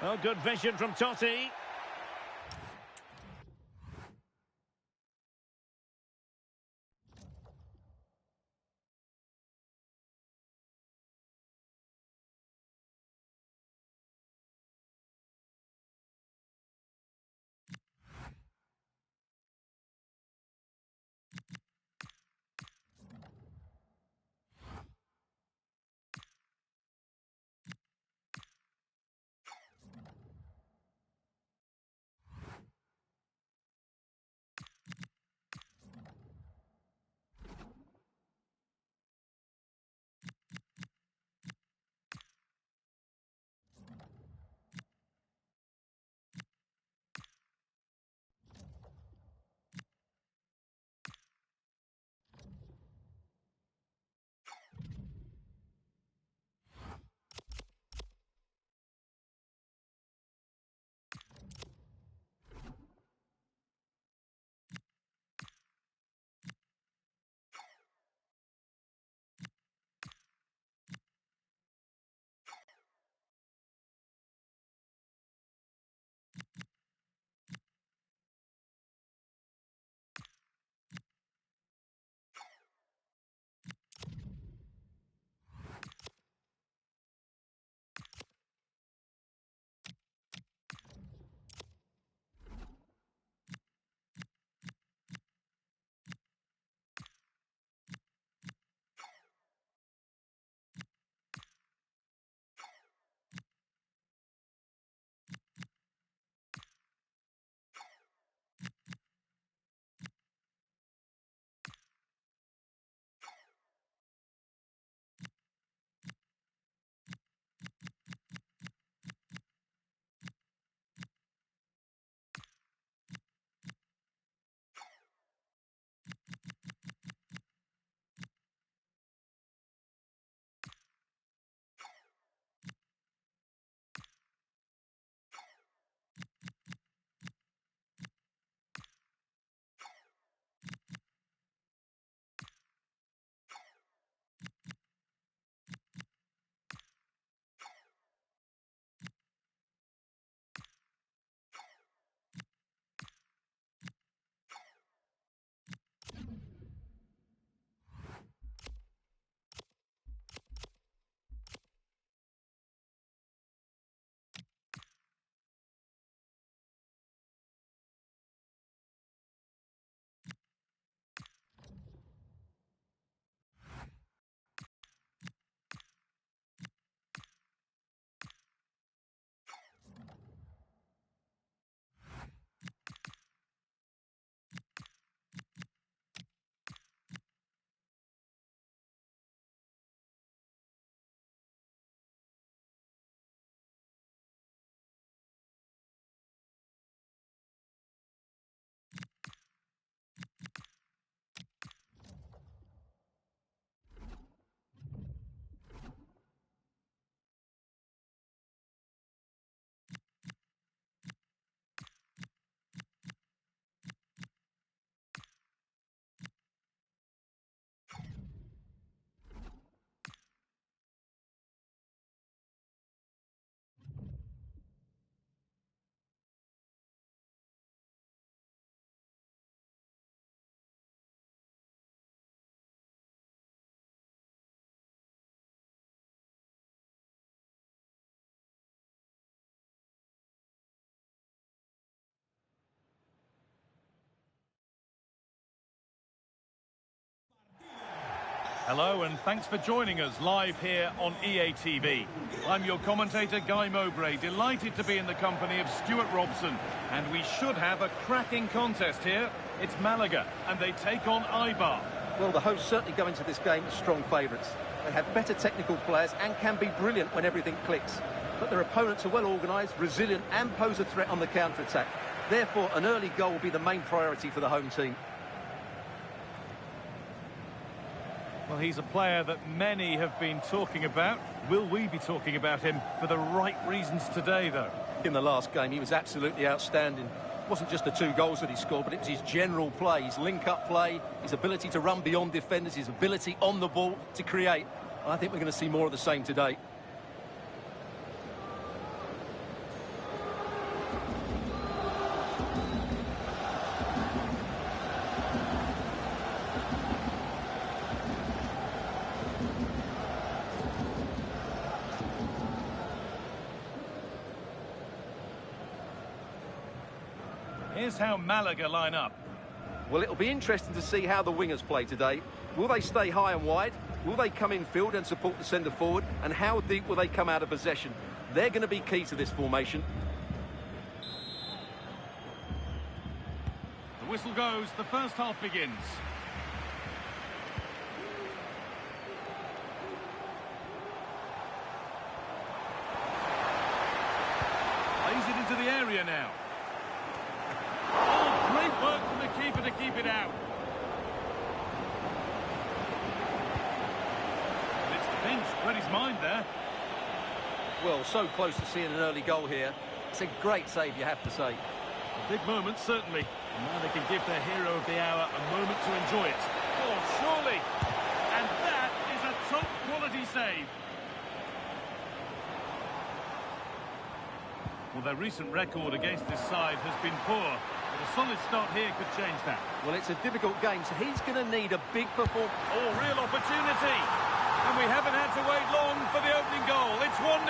Oh, good vision from Totti. Hello and thanks for joining us live here on EA TV. I'm your commentator, Guy Mowbray, delighted to be in the company of Stuart Robson. And we should have a cracking contest here. It's Malaga, and they take on Eibar. Well, the hosts certainly go into this game as strong favourites. They have better technical players and can be brilliant when everything clicks. But their opponents are well organised, resilient and pose a threat on the counter-attack. Therefore, an early goal will be the main priority for the home team. Well, he's a player that many have been talking about. Will we be talking about him for the right reasons today, though? In the last game, he was absolutely outstanding. It wasn't just the 2 goals that he scored, but it was his general play, his link-up play, his ability to run beyond defenders, his ability on the ball to create. And I think we're going to see more of the same today. Here's how Malaga line up. Well, it'll be interesting to see how the wingers play today. Will they stay high and wide? Will they come in field and support the centre forward? And how deep will they come out of possession? They're going to be key to this formation. The whistle goes, the first half begins. Plays it into the area now. Oh, great work from the keeper to keep it out. And it's the bench, read his mind there. Well, so close to seeing an early goal here. It's a great save, you have to say. A big moment, certainly. And now they can give their hero of the hour a moment to enjoy it. Oh, surely. And that is a top-quality save. Well, their recent record against this side has been poor. But a solid start here could change that. Well, it's a difficult game, so he's going to need a big performance. Oh, real opportunity. And we haven't had to wait long for the opening goal. It's 1-0.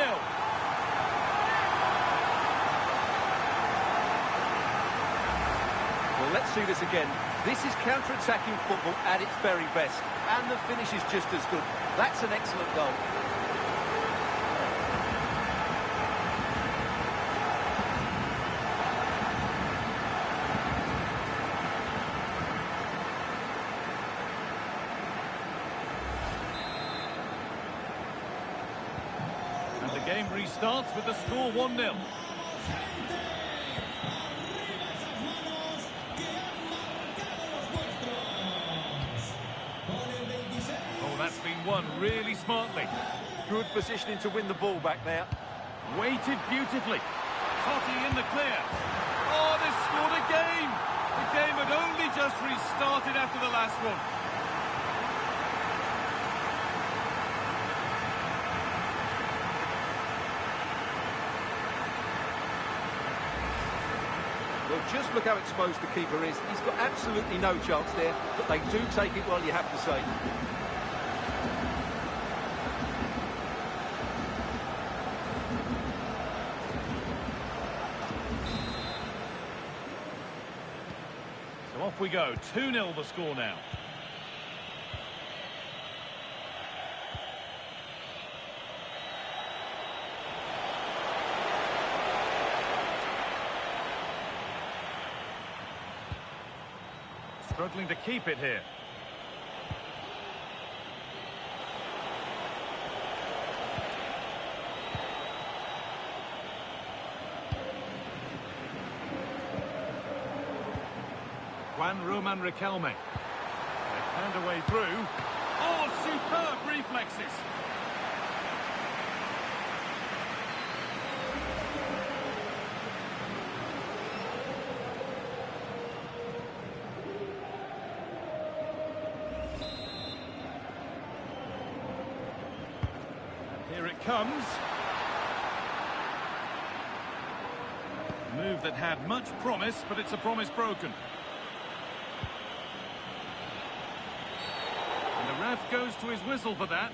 Well, let's see this again. This is counter-attacking football at its very best. And the finish is just as good. That's an excellent goal. And the game restarts with the score 1-0. That's been won really smartly. Good positioning to win the ball back there. Weighted beautifully. Totti in the clear. Oh, they scored again! The game had only just restarted after the last one. Well, just look how exposed the keeper is. He's got absolutely no chance there, but they do take it well, you have to say. So off we go. 2-0 the score now. Struggling to keep it here. Juan Roman Riquelme. They found a way through. Oh, superb reflexes. Here it comes. A move that had much promise, but it's a promise broken. And the ref goes to his whistle for that.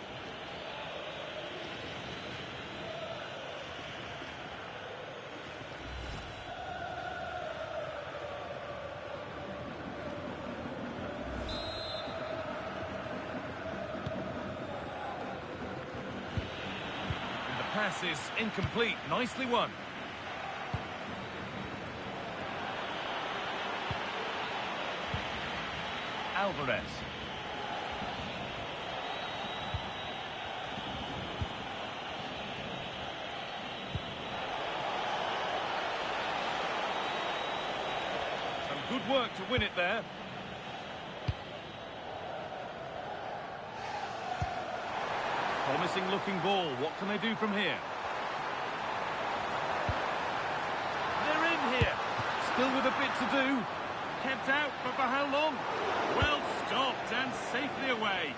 pass is incomplete. Nicely won. Alvarez. Some good work to win it there. Promising looking ball. What can they do from here? They're in here. Still with a bit to do. Kept out, but for how long? Well stopped and safely away.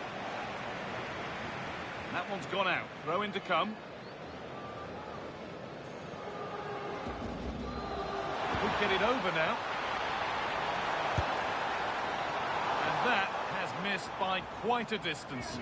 That one's gone out. Throw in to come. Could get it over now. And that has missed by quite a distance.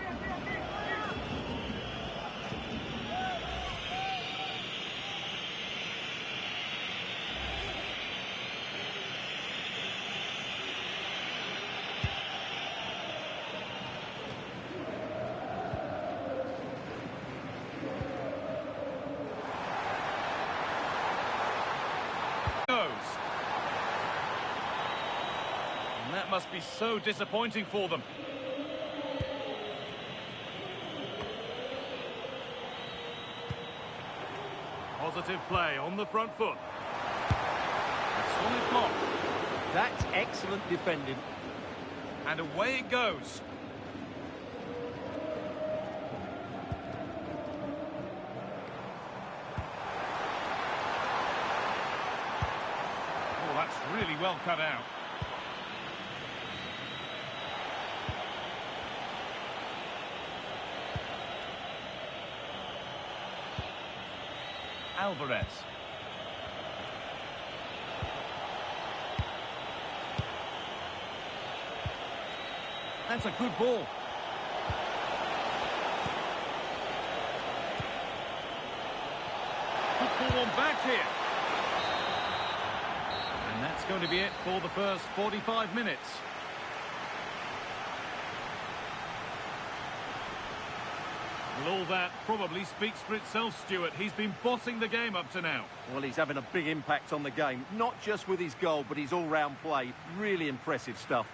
And that must be so disappointing for them. Positive play on the front foot. A solid block. That's excellent defending. And away it goes. Oh, that's really well cut out. Alvarez. That's a good ball. Good ball on back here. And that's going to be it for the first 45 minutes. Well, all that probably speaks for itself, Stuart. He's been bossing the game up to now. Well, he's having a big impact on the game, not just with his goal, but his all-round play. Really impressive stuff.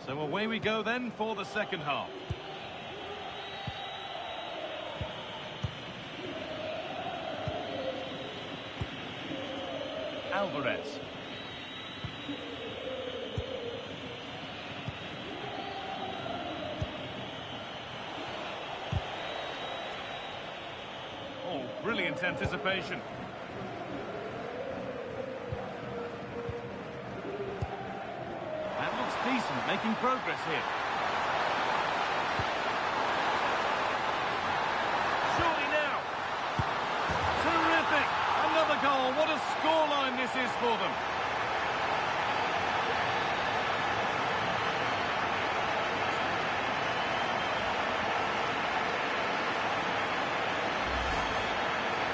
So away we go then for the second half. Alvarez. Oh, brilliant anticipation. Decent, making progress here. Surely now. Terrific. Another goal. What a scoreline this is for them.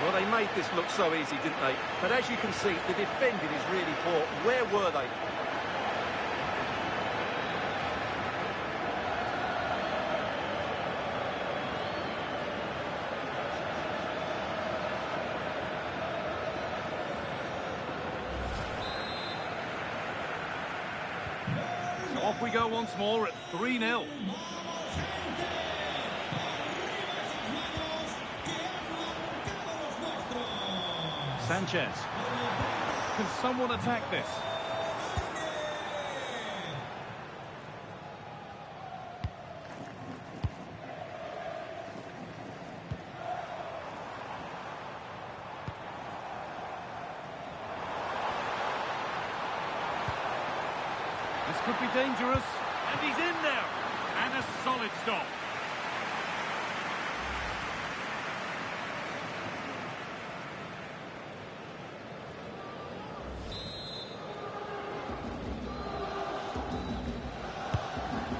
Well, they made this look so easy, didn't they? But as you can see, the defending is really poor. Where were they? Off we go once more at 3-0. Sanchez. Can someone attack this? This could be dangerous. And he's in now. And a solid stop.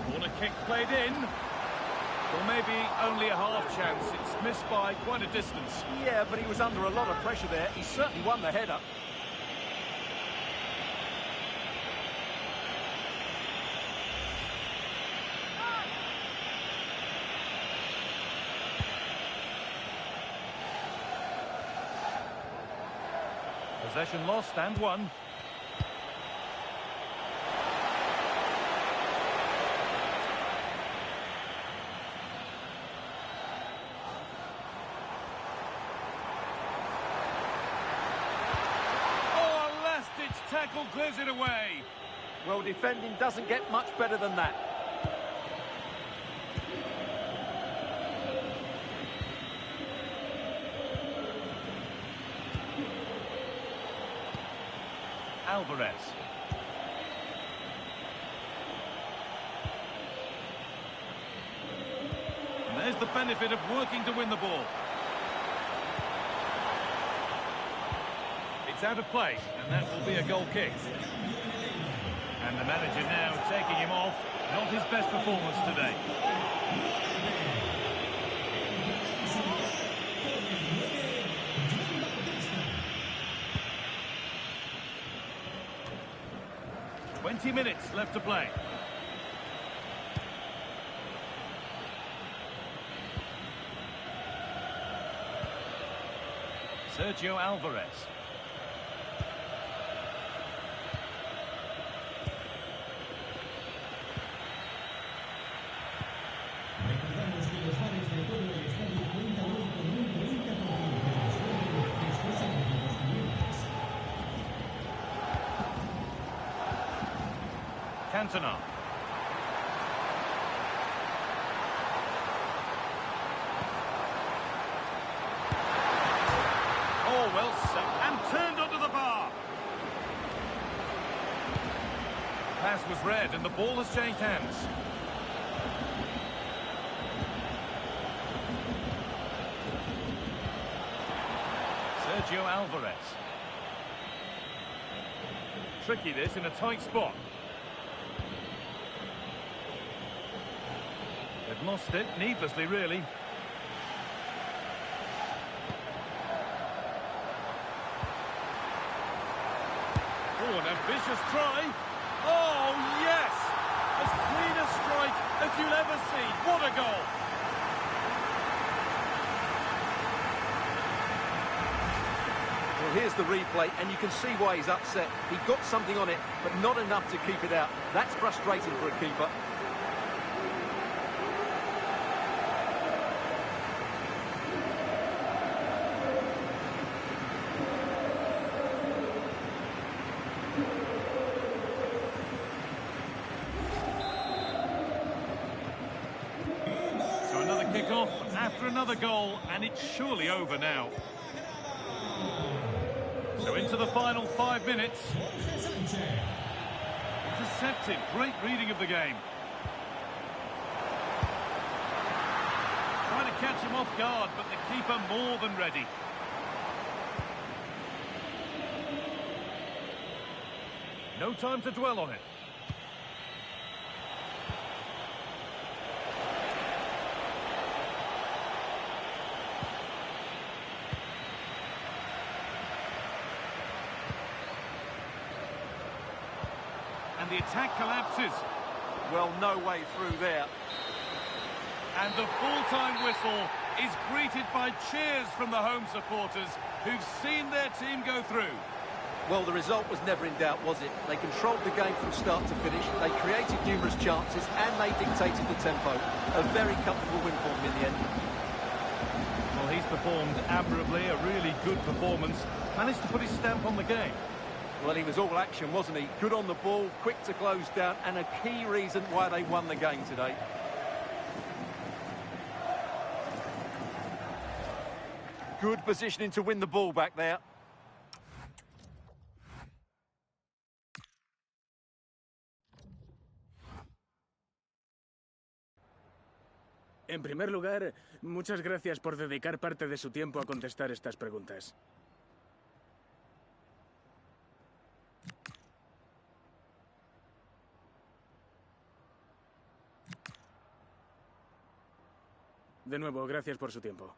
Corner kick played in. Well, maybe only a half chance. It's missed by quite a distance. Yeah, but he was under a lot of pressure there. He certainly won the header. Possession lost and won. Oh, a last-ditch tackle clears it away. Well, defending doesn't get much better than that. Alvarez. And there's the benefit of working to win the ball. It's out of play, and that will be a goal kick. And the manager now taking him off. Not his best performance today. Minutes left to play. Sergio Alvarez. Cantona. Oh, well set and turned onto the bar. Pass was read and the ball has changed hands. Sergio Alvarez. Tricky this in a tight spot. They've lost it, needlessly, really. Oh, an ambitious try. Oh, yes! As clean a strike as you'll ever see. What a goal! Well, here's the replay, and you can see why he's upset. He got something on it, but not enough to keep it out. That's frustrating for a keeper. Kick-off after another goal, and it's surely over now. So into the final 5 minutes. Intercepted, great reading of the game. Trying to catch him off guard, but the keeper more than ready. No time to dwell on it. The attack collapses. Well, no way through there. And the full-time whistle is greeted by cheers from the home supporters who've seen their team go through. Well, the result was never in doubt, was it? They controlled the game from start to finish. They created numerous chances and they dictated the tempo. A very comfortable win for them in the end. Well, he's performed admirably, a really good performance. Managed to put his stamp on the game. Well, he was all action, wasn't he? Good on the ball, quick to close down, and a key reason why they won the game today. Good positioning to win the ball back there. En primer lugar, muchas gracias por dedicar parte de su tiempo a contestar estas preguntas. De nuevo, gracias por su tiempo.